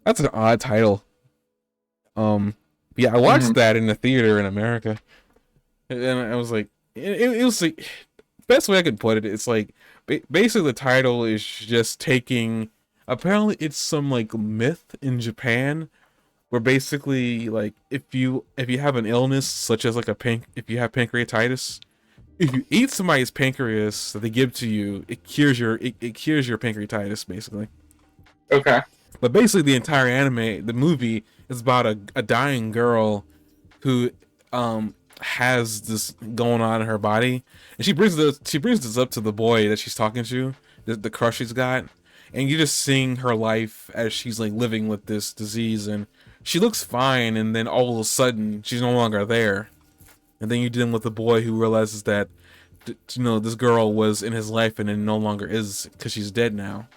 that's an odd title. Yeah, I watched that in the theater in America, and I was like, it was like best way I could put it. It's like basically the title is just taking. Apparently, it's some like myth in Japan where basically like if you have an illness such as like if you have pancreatitis, if you eat somebody's pancreas that they give to you, it cures your pancreatitis basically. Okay. But basically, the entire anime, the movie, is about a dying girl who has this going on in her body, and she brings this up to the boy that she's talking to, the crush she's got, and you're just seeing her life as she's like living with this disease, and she looks fine, and then all of a sudden she's no longer there, and then you're dealing with the boy who realizes that this girl was in his life and then no longer is because she's dead now.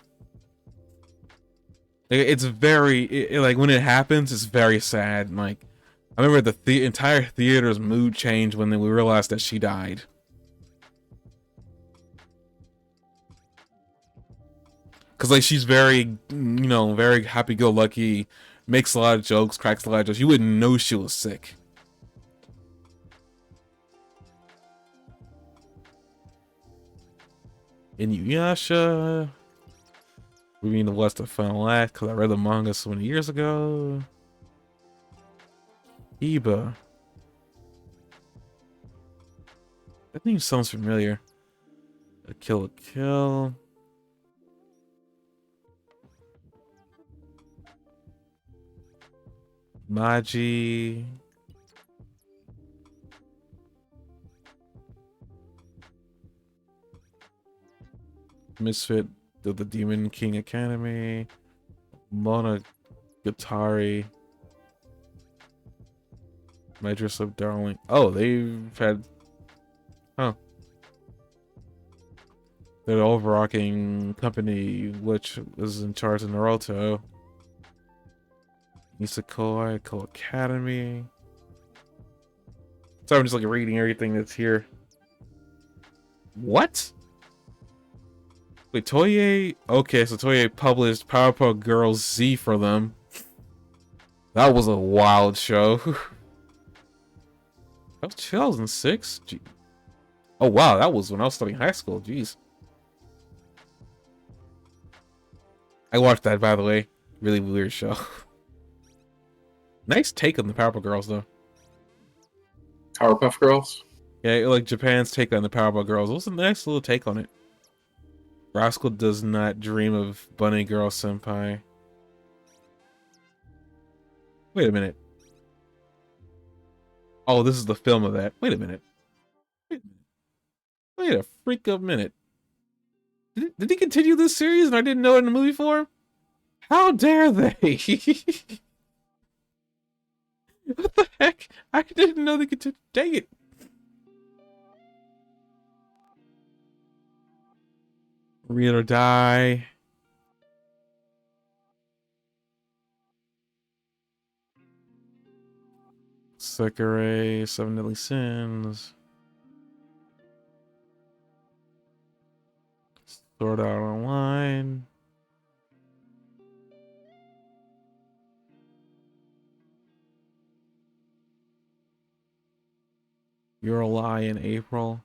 It's very like when it happens, it's very sad. Like I remember the entire theater's mood changed when we realized that she died. Cause like she's very, very happy-go-lucky, makes a lot of jokes, cracks a lot of jokes. You wouldn't know she was sick. Inuyasha. We mean to watch the final act because I read the manga so many years ago. Iba. That name sounds familiar. A Kill a Kill. Maji. Misfit, the Demon King Academy. Monogatari. My Dress Up Darling. Oh, they've had... Oh. They're the overarching company which was in charge of Naruto. Nisekoi, Co Academy. So I'm just like reading everything that's here. What? Wait, Toei? Okay, so Toei published Powerpuff Girls Z for them. That was a wild show. That was 2006? Oh wow, that was when I was studying high school. Jeez. I watched that, by the way. Really weird show. Nice take on the Powerpuff Girls, though. Powerpuff Girls? Yeah, like Japan's take on the Powerpuff Girls. It was a nice little take on it. Rascal does not dream of Bunny Girl Senpai. Wait a minute. Oh, this is the film of that. Wait a minute. Wait a freak of a minute. Did he continue this series and I didn't know it in the movie form? How dare they? What the heck? I didn't know they could. Dang it. Read or Die. Sekirei, Seven Deadly Sins. Sword Art Online. You're a Lie in April.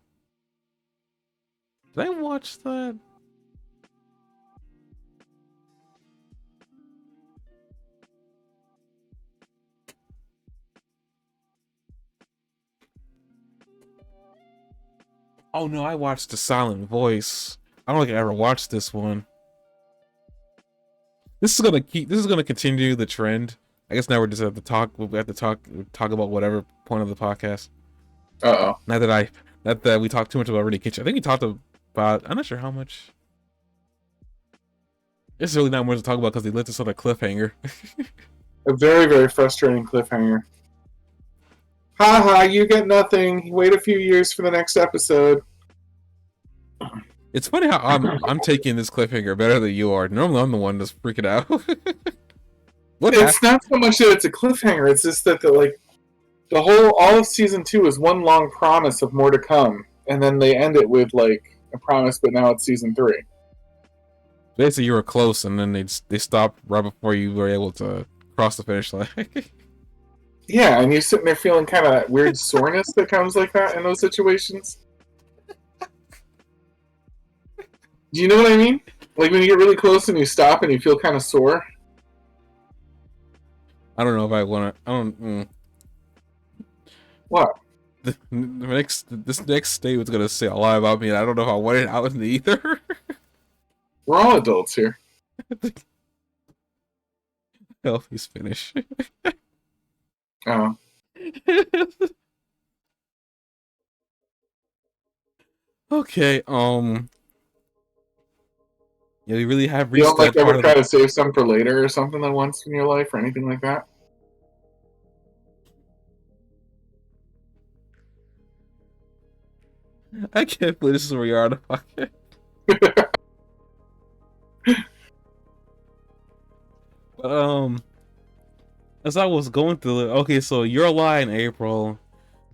Did I watch that? Oh no, I watched The Silent Voice. I don't think I ever watched this one. This is gonna continue the trend. I guess now we're just at the talk. We have to talk about whatever point of the podcast. Uh-oh. Not that we talked too much about Rurouni Kenshin. I think we talked about. I'm not sure how much. It's really not much to talk about because they left us on a cliffhanger. A very, very frustrating cliffhanger. Haha, you get nothing. Wait a few years for the next episode. It's funny how I'm taking this cliffhanger better than you are. Normally I'm the one that's freaking out. It's not so much that it's a cliffhanger, it's just that all of season 2 is one long promise of more to come, and then they end it with like a promise, but now it's season 3. Basically, you were close, and then they stopped right before you were able to cross the finish line. Yeah, and you're sitting there feeling kind of that weird soreness that comes like that in those situations. Do you know what I mean? Like when you get really close and you stop and you feel kind of sore. I don't know if I want to. I don't. What? This next state was gonna say a lot about me, and I don't know if I want it out in either. We're all adults here. Healthy's finish. Oh. Okay. Yeah, we really have You reached don't like that part ever of try the. to save some for later or something like once in your life or anything like that? I can't believe this is where we are in the pocket. But as I was going through it, okay, so Your Lie in April.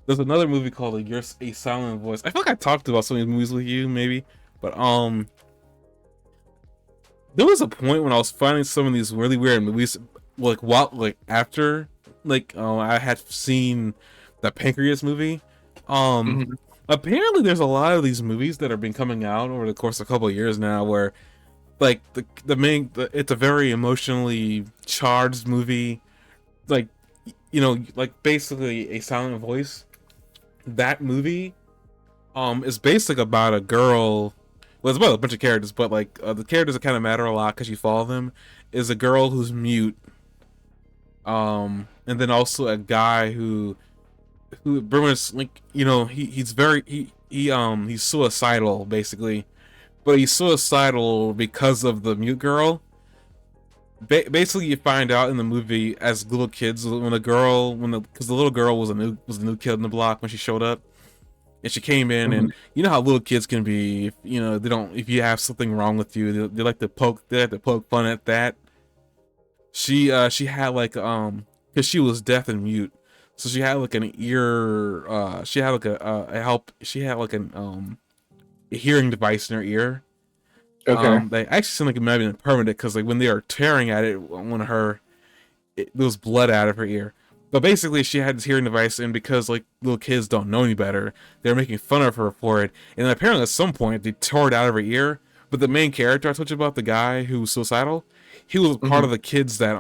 There's another movie called like You're a Silent Voice. I feel like I talked about some of these movies with you, maybe, but there was a point when I was finding some of these really weird movies, like what, like after, like I had seen the Pancreas movie. Um, Mm-hmm. Apparently there's a lot of these movies that have been coming out over the course of a couple of years now, where like it's a very emotionally charged movie, like like basically a silent voice. That movie is basically about a girl. Well, it's about a bunch of characters, but like the characters that kind of matter a lot because you follow them is a girl who's mute, and then also a guy who pretty much like he's very he's suicidal basically, but he's suicidal because of the mute girl. Basically, you find out in the movie as little kids when because the little girl was a new kid in the block when she showed up, and she came in, Mm-hmm. and you know how little kids can be. If, they don't. If you have something wrong with you, they like to poke. They like to poke fun at that. She had like because she was deaf and mute, so she had like an ear. She had like a help. She had like a hearing device in her ear. Okay. They actually seemed like it might have been permanent because like when they were tearing at it on her, there was blood out of her ear. But basically, she had this hearing device, and because like little kids don't know any better, they're making fun of her for it. And apparently, at some point, they tore it out of her ear. But the main character I told you about, the guy who was suicidal, he was part Mm-hmm. of the kids that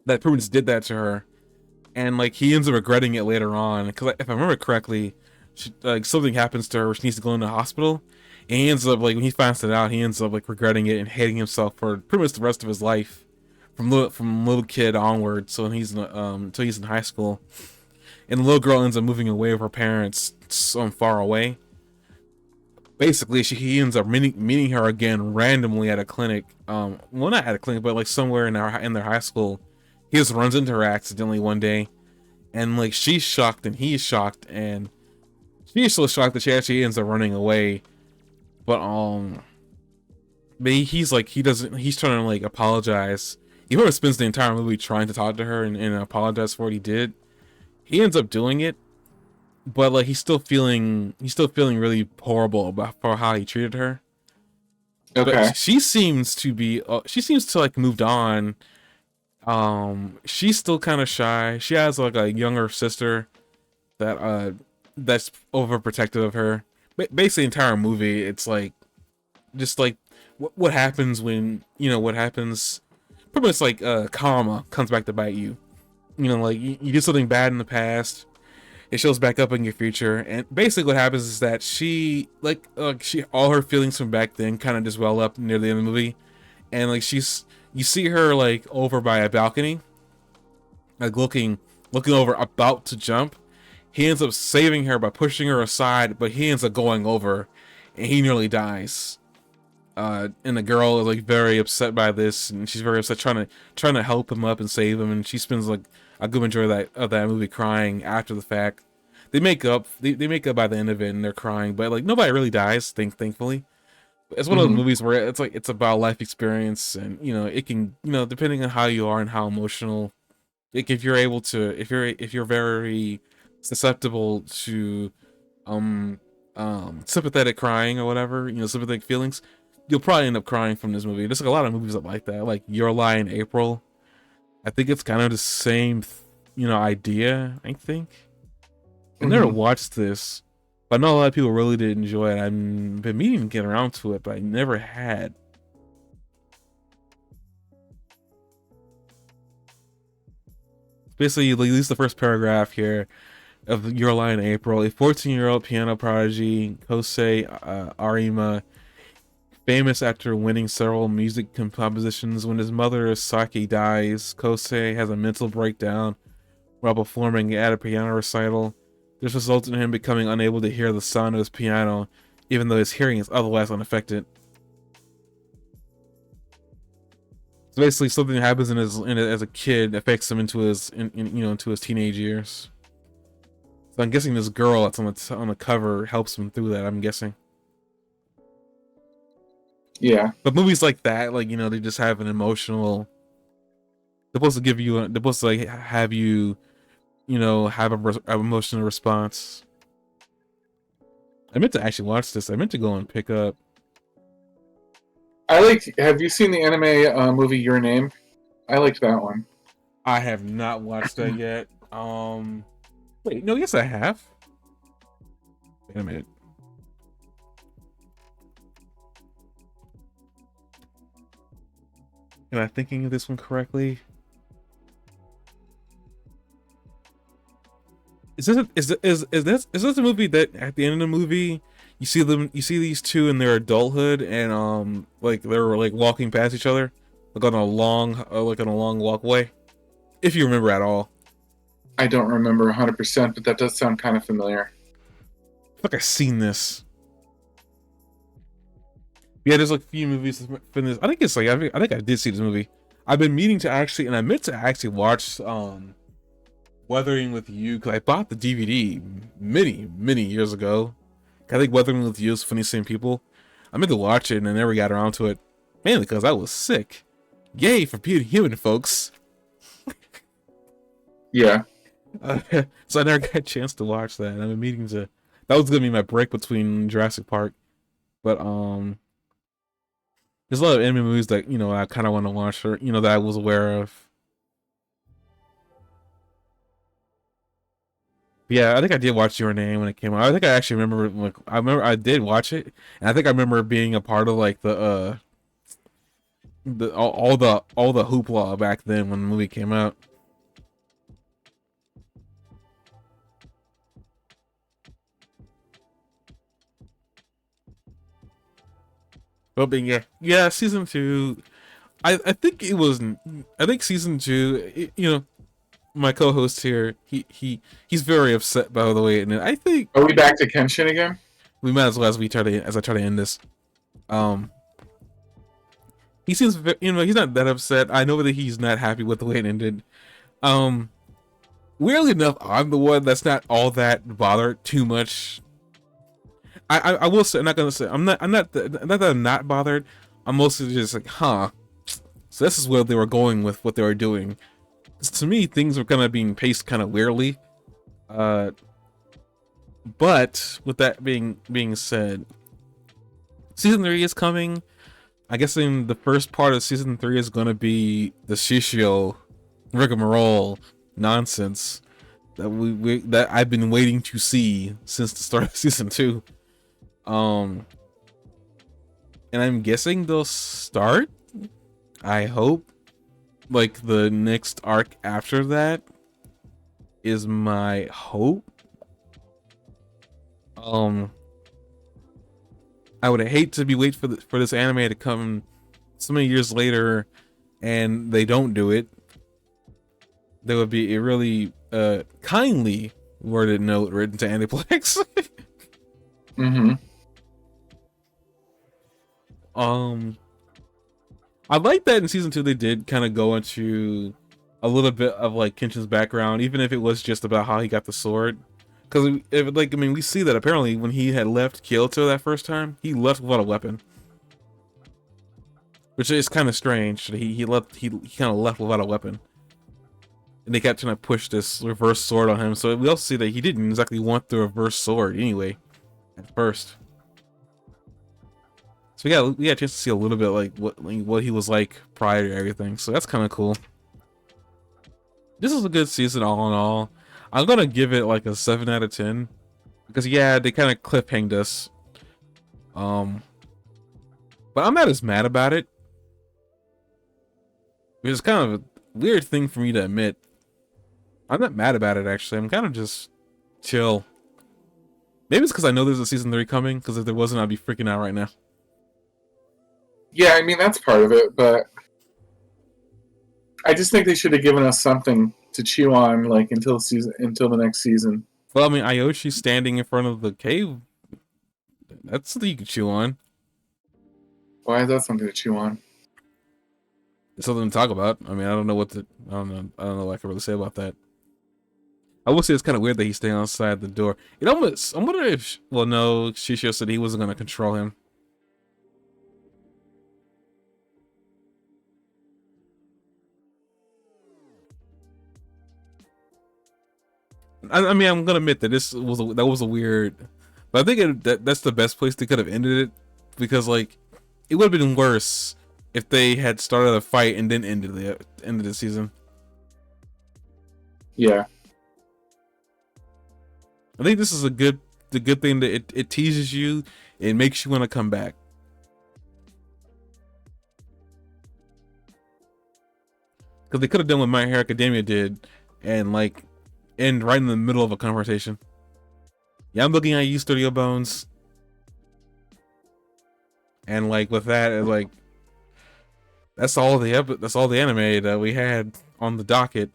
pretty much did that to her, and like he ends up regretting it later on. Because if I remember correctly, like something happens to her where she needs to go into the hospital, and he ends up like when he finds it out, he ends up like regretting it and hating himself for pretty much the rest of his life from little kid onward. So when he's until he's in high school, and the little girl ends up moving away with her parents some far away. Basically, he ends up meeting her again randomly at a clinic. Well, not at a clinic, but like somewhere in their high school. He just runs into her accidentally one day, and like she's shocked and he's shocked, and she's so shocked that she actually ends up running away. But he's like he's trying to like apologize. He probably spends the entire movie trying to talk to her and apologize for what he did. He ends up doing it, but like he's still feeling really horrible about for how he treated her. But Okay. she seems to be she seems to like moved on. She's still kind of shy. She has like a younger sister that that's overprotective of her. Basically, the entire movie, it's like just like what happens when what happens. Pretty much like karma comes back to bite you. Like you did something bad in the past, it shows back up in your future, and basically what happens is that she all her feelings from back then kind of just well up near the end of the movie, and like you see her like over by a balcony, like looking over about to jump. He ends up saving her by pushing her aside, but he ends up going over, and he nearly dies. And the girl is like very upset by this, and she's very upset trying to help him up and save him, and she spends like a good majority of that movie crying after the fact. They make up they make up by the end of it, and they're crying, but like nobody really dies, thankfully. It's one of those Mm-hmm. movies where it's like it's about life experience, and it can depending on how you are and how emotional Like if you're able to, if you're very susceptible to sympathetic crying or whatever, you know, sympathetic feelings, you'll probably end up crying from this movie. There's like a lot of movies that like that, like Your Lie in April. I think it's kind of the same, you know, idea. I think I never Mm-hmm. watched this, but I know a lot of people really did enjoy it. I've been meaning to get around to it, but I never had. Basically, at least the first paragraph here of Your Lie in April. A 14-year-old piano prodigy, Kosei Arima, famous after winning several music compositions. When his mother Saki dies, Kosei has a mental breakdown while performing at a piano recital. This results in him becoming unable to hear the sound of his piano, even though his hearing is otherwise unaffected. So basically, something that happens as a kid affects him into his into his teenage years. So I'm guessing this girl that's on the cover helps him through that. I'm guessing. Yeah. But movies like that, like, you know, they just have an emotional. They're supposed to give you. They're supposed to like have you, you know, have an emotional response. I meant to actually watch this. I meant to go and pick up. I like. Have you seen the anime movie Your Name? I liked that one. I have not watched that yet. Wait, no, yes, I have. Wait a minute. Am I thinking of this one correctly? Is this a movie that at the end of the movie you see these two in their adulthood and like they're like walking past each other like on a long walkway, if you remember at all. I don't remember 100%, but that does sound kind of familiar. I feel like I've seen this. Yeah, there's like a few movies from this. I think it's like I think I did see this movie. I've been meaning to actually, and I meant to actually watch Weathering with You, because I bought the DVD many years ago. I think Weathering with You is Funny Same People. I meant to watch it and I never got around to it, mainly because I was sick. Yay for being human, folks. Yeah. So I never got a chance to watch that. And I've been meaning to. That was gonna be my break between Jurassic Park, but there's a lot of anime movies that, you know, I kind of want to watch, or, you know, that I was aware of. Yeah, I think I did watch Your Name when it came out. I think I actually remember, like, I remember I did watch it, and I think I remember being a part of like the all the hoopla back then when the movie came out. But being yeah, season two. I think it was. I think season two. You know, my co-host here, he's very upset by the way, and I think Are we back to Kenshin again? we might as well as I try to end this. Um, he seems, you know, he's not that upset. I know that he's not happy with the way it ended. Um, Weirdly enough, I'm the one that's not all that bothered too much. I will say, I'm not gonna say not that I'm not bothered. I'm mostly just like, huh. So this is where they were going with what they were doing. To me, things were kind of being paced kind of weirdly. But with that being said, season 3 is coming. I guess in the first part of season 3 is going to be the Shishio rigmarole nonsense that I've been waiting to see since the start of season 2. And I'm guessing they'll start, I hope, like the next arc after that is my hope. I would hate to be wait for this anime to come so many years later and they don't do it. There would be a really kindly worded note written to Aniplex. Mm-hmm. I like that in season 2 they did kind of go into a little bit of like Kenshin's background, even if it was just about how he got the sword. Because like, I mean, we see that apparently when he had left Kyoto that first time, he left without a weapon, which is kind of strange. He kind of left without a weapon. and they kept trying to push this reverse sword on him. So we also see that he didn't exactly want the reverse sword anyway at first. So we got a chance to see a little bit like what he was like prior to everything. So that's kind of cool. This is a good season all in all. I'm gonna give it like a 7 out of 10 because yeah, they kind of cliffhanged us. But I'm not as mad about it. Which is kind of a weird thing for me to admit. I'm not mad about it actually. I'm kind of just chill. Maybe it's because I know there's a season 3 coming. Because if there wasn't, I'd be freaking out right now. Yeah, I mean that's part of it, but I just think they should have given us something to chew on, like until the next season. Well, I mean, Ayoshi standing in front of the cave. That's something you can chew on. Why is that something to chew on? It's something to talk about. I mean, I don't know what to. I don't know what I can really say about that. I will say it's kind of weird that he's staying outside the door. It almost. I'm wondering if. Well, no, Shishio said he wasn't going to control him. I mean, I'm gonna admit that that was a weird, but I think that's the best place they could have ended it, because like it would have been worse if they had started a fight and then ended the season. Yeah, I think this is the good thing that it teases you, it makes you want to come back. Because they could have done what My Hero Academia did, and like end right in the middle of a conversation. Yeah, I'm looking at you, Studio Bones. And like with that, like that's all the anime that we had on the docket.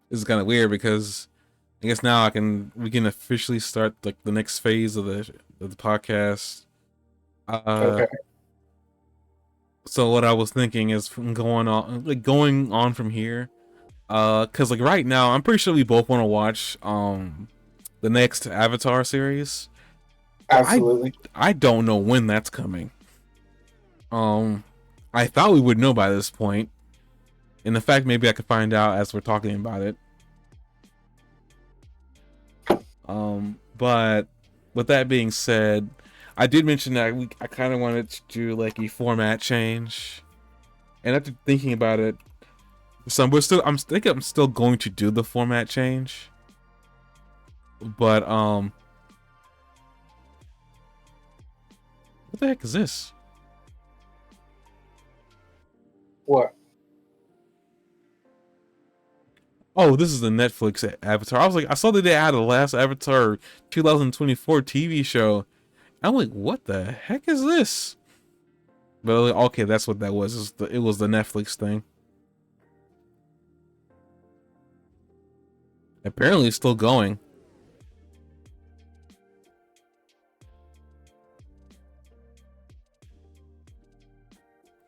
This is kind of weird because I guess now we can officially start like the next phase of the podcast. okay. So what I was thinking is from going on from here. Cause like right now, I'm pretty sure we both want to watch the next Avatar series. Absolutely. I don't know when that's coming. I thought we would know by this point. And in fact, maybe I could find out as we're talking about it. But with that being said, I did mention that I kind of wanted to do like a format change. And after thinking about it, so I'm still going to do the format change. But what the heck is this? What? Oh, this is the Netflix Avatar. I was like, I saw that they had the last Avatar 2024 TV show. I'm like, what the heck is this? But okay, that's what that was. It was the Netflix thing. Apparently, it's still going.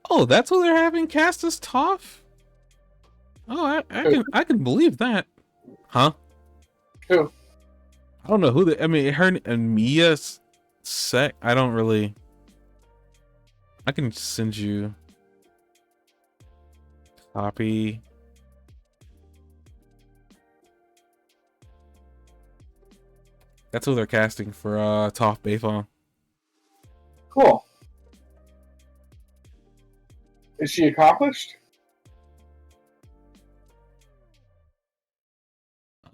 Oh, that's what they're having cast as Toph? Oh, I can believe that. Huh? Who? I don't know who I mean, her and Mia Sec. I don't really. I can send you copy. That's who they're casting for Toph Beifong. Cool. Is she accomplished?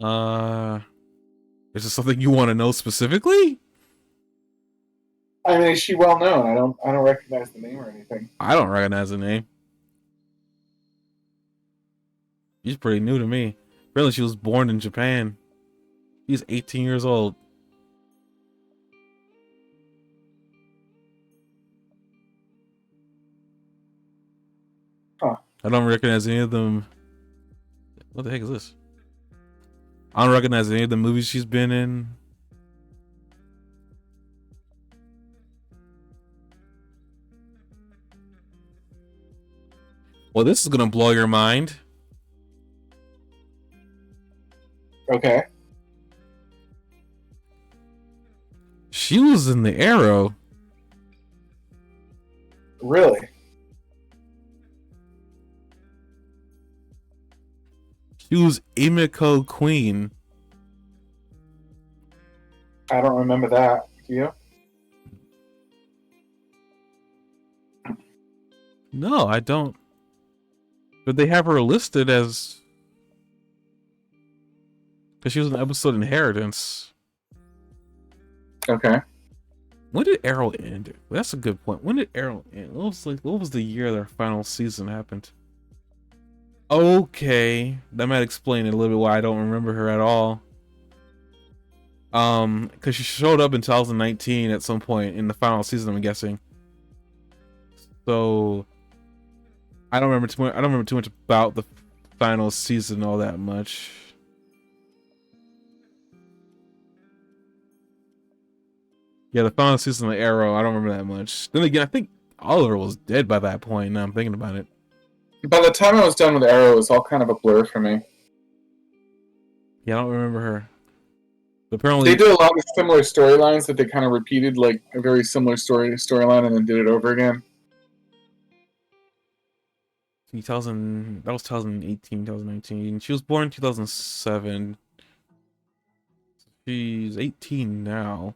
Is this something you want to know specifically? I mean, is she well known? I don't recognize the name or anything. I don't recognize the name. She's pretty new to me. Apparently, she was born in Japan. She's 18 years old. Huh. I don't recognize any of them. What the heck is this? I don't recognize any of the movies she's been in. Well, this is gonna blow your mind. Okay. She was in the Arrow. Really? She was Emiko Queen. I don't remember that. Do you? No, I don't. But they have her listed as because she was in the episode Inheritance. Okay. When did Arrow end? That's a good point. When did Arrow end? What was the year their final season happened? Okay, that might explain it a little bit why I don't remember her at all. Because she showed up in 2019 at some point in the final season, I'm guessing. So I don't remember too much. I don't remember too much about the final season all that much. Yeah, the final season of Arrow, I don't remember that much. Then again, I think Oliver was dead by that point. Now I'm thinking about it. By the time I was done with Arrow, it was all kind of a blur for me. Yeah, I don't remember her. But They apparently, did a lot of similar storylines that they kind of repeated, like a very similar storyline, and then did it over again. 2000, that was 2018, 2019. She was born in 2007. She's 18 now.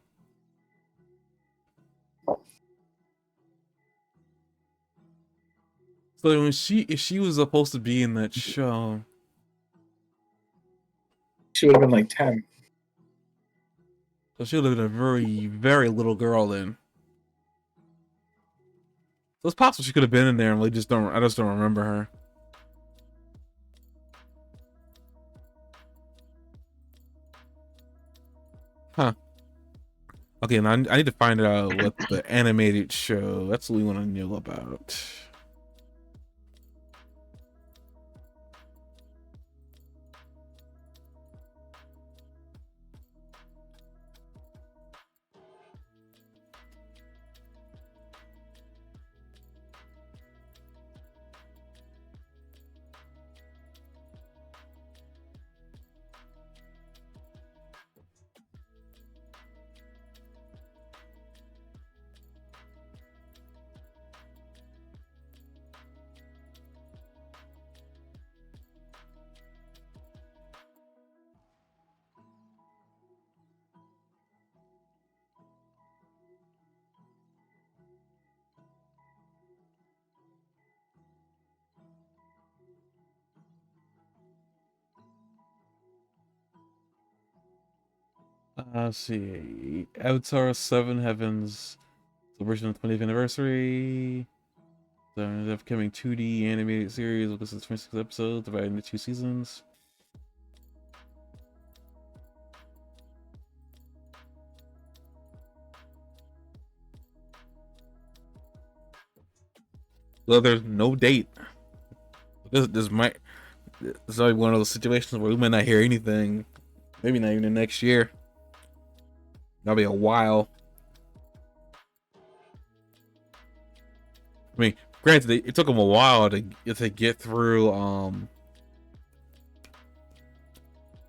So when if she was supposed to be in that show, She would have been like 10. so she would have been a very, very little girl then. So it's possible she could have been in there and I just don't remember her. Huh. Okay, now I need to find out what the animated show, that's what we want to know about. Let's see. Avatar 7 Heavens celebration of the 20th anniversary. The upcoming 2D animated series will consist of 26 episodes divided into 2 seasons. Well, there's no date. This might This might be one of those situations where we might not hear anything. Maybe not even the next year. That'll be a while. I mean, granted, it took them a while to get through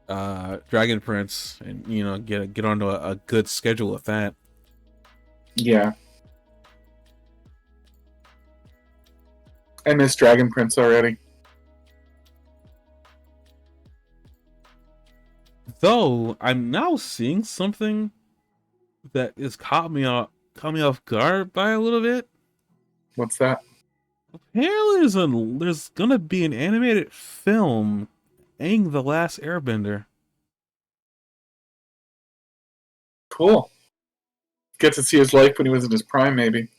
Dragon Prince and get onto a good schedule with that. Yeah. I miss Dragon Prince already. Though I'm now seeing something that is caught me off guard by a little bit. What's that? Apparently there's gonna be an animated film, Aang the Last Airbender. Cool. Get to see his life when he was in his prime, maybe.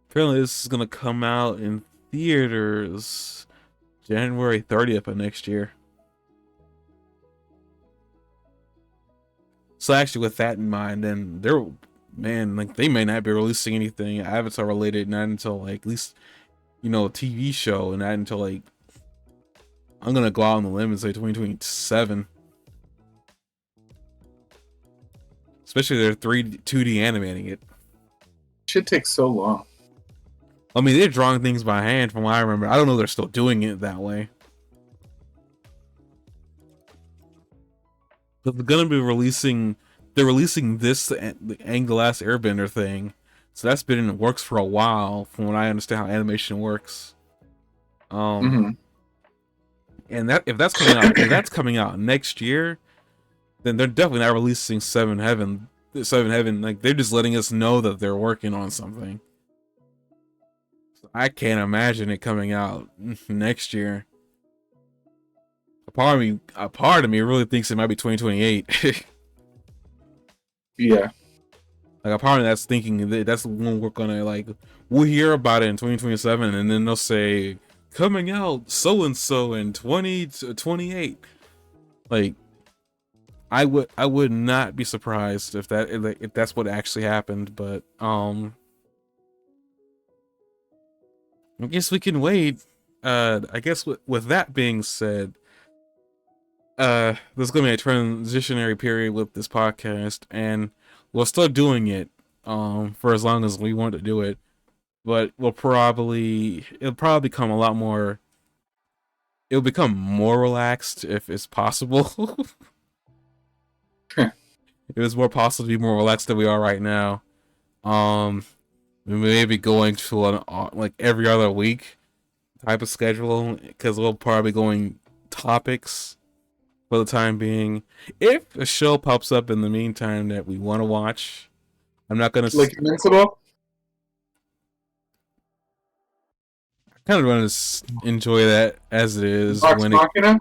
Apparently this is gonna come out in theaters January 30th of next year. So actually, with that in mind, then they may not be releasing anything Avatar related, not until like at least a TV show, and not until like I'm gonna go out on the limb and say 2027. especially they're 2D animating it. Should take so long. I mean, they're drawing things by hand from what I remember. I don't know if they're still doing it that way. But they're gonna be releasing. They're releasing this the Aang the Last Airbender thing, so that's been in the works for a while. From what I understand, how animation works. And that if that's coming out next year, then they're definitely not releasing Seven Heaven. Like they're just letting us know that they're working on something. So I can't imagine it coming out next year. A part of me really thinks it might be 2028. Yeah. Like a part of that's thinking that that's when we're gonna we'll hear about it in 2027, and then they'll say coming out so and so in 2028. Like I would not be surprised if that's what actually happened, but I guess we can wait. I guess with that being said, there's gonna be a transitionary period with this podcast, and we'll still doing it for as long as we want to do it, but it'll probably become a lot more. It'll become more relaxed if it's possible. It was more possible to be more relaxed than we are right now. We may be going to an like every other week type of schedule, because we'll probably going topics for the time being. If a show pops up in the meantime that we want to watch, I'm not gonna like Invincible. I kind of want to enjoy that as it is. Vox Machina?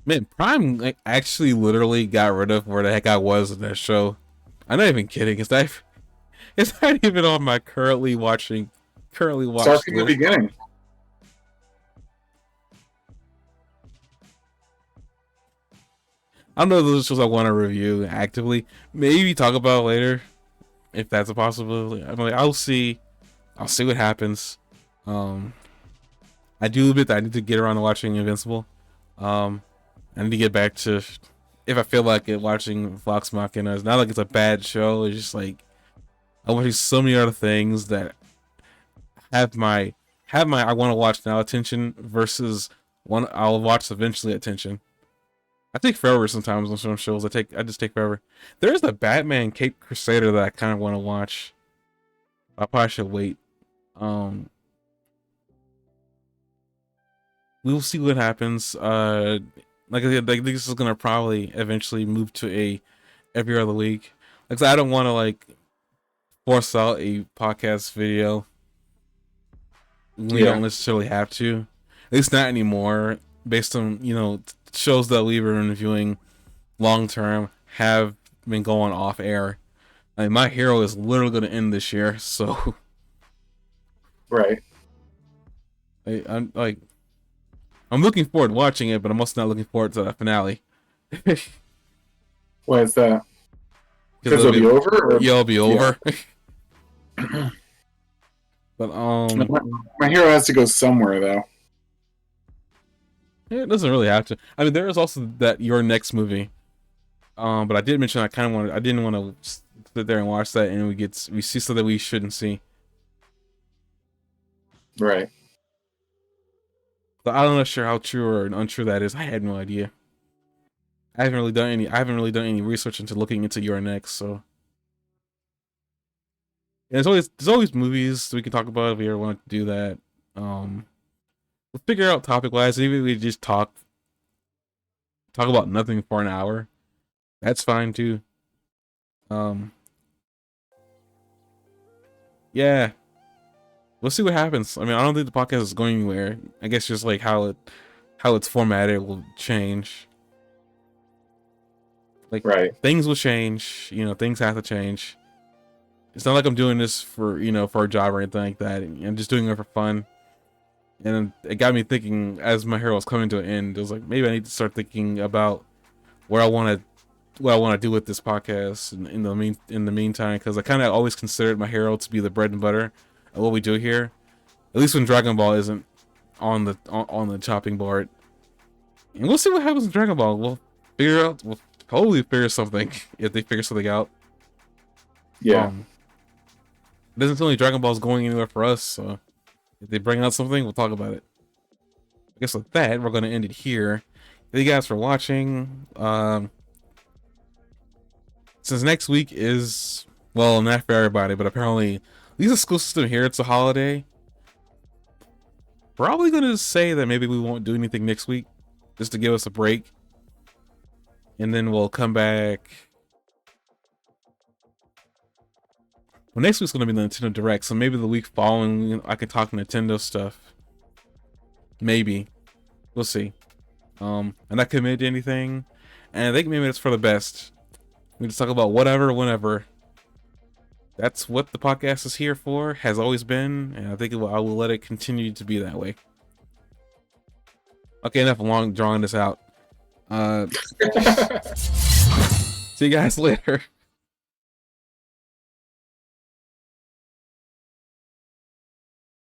Man, Prime actually literally got rid of where the heck I was in that show. I'm not even kidding. It's not even on my currently watched Start from the beginning. I don't know if those shows I want to review actively. Maybe talk about it later, if that's a possibility. I'm like, I'll see what happens. I do admit that I need to get around to watching Invincible. I need to get back to, if I feel like it, watching Vox Machina. It's not like it's a bad show. It's just like I'm watching so many other things that have my I want to watch now attention versus one I'll watch eventually attention. I take forever sometimes on some shows. I just take forever. There's the Batman Cape Crusader that I kind of want to watch. I probably should wait. We'll see what happens. Like I said, this is gonna probably eventually move to a every other week. Like I don't want to force out a podcast video. We don't necessarily have to. At least not anymore. Based on shows that we've been reviewing long term have been going off air. Like My Hero is literally going to end this year, so right. I'm looking forward to watching it, but I'm also not looking forward to the finale. Why is that? Because it'll be over? Yeah, it'll be over. But My Hero has to go somewhere though. It doesn't really have to. I mean, there is also that Your Next movie. But I did mention I didn't want to sit there and watch that, and we see something we shouldn't see. Right. But I'm not sure how true or untrue that is. I had no idea. I haven't really done any research into looking into Your Next, so. And there's always movies we can talk about if we ever want to do that. We'll figure out topic wise. Maybe we just talk about nothing for an hour. That's fine too. Yeah. We'll see what happens. I mean, I don't think the podcast is going anywhere. I guess just like how it's formatted will change. Like things will change. Things have to change. It's not like I'm doing this for a job or anything like that. I'm just doing it for fun. And it got me thinking as My Hero was coming to an end. It was like maybe I need to start thinking about what I want to do with this podcast in the meantime, because I kind of always considered My Hero to be the bread and butter of what we do here. At least when Dragon Ball isn't on the chopping board. And we'll see what happens in Dragon Ball. figure out. We'll hopefully figure something if they figure something out. Yeah. It doesn't seem like Dragon Ball's going anywhere for us. So if they bring out something, we'll talk about it. I guess with that, we're gonna end it here. Thank you guys for watching. Since next week is, well, not for everybody, but apparently at least the school system here, it's a holiday. Probably gonna say that maybe we won't do anything next week, just to give us a break, and then we'll come back. Well, next week's gonna be the Nintendo Direct, so maybe the week following I can talk Nintendo stuff. Maybe, we'll see. I'm not committed to anything, and I think maybe it's for the best. We just talk about whatever, whenever. That's what the podcast is here for, has always been, and I think I will let it continue to be that way. Okay, enough long drawing this out. See you guys later.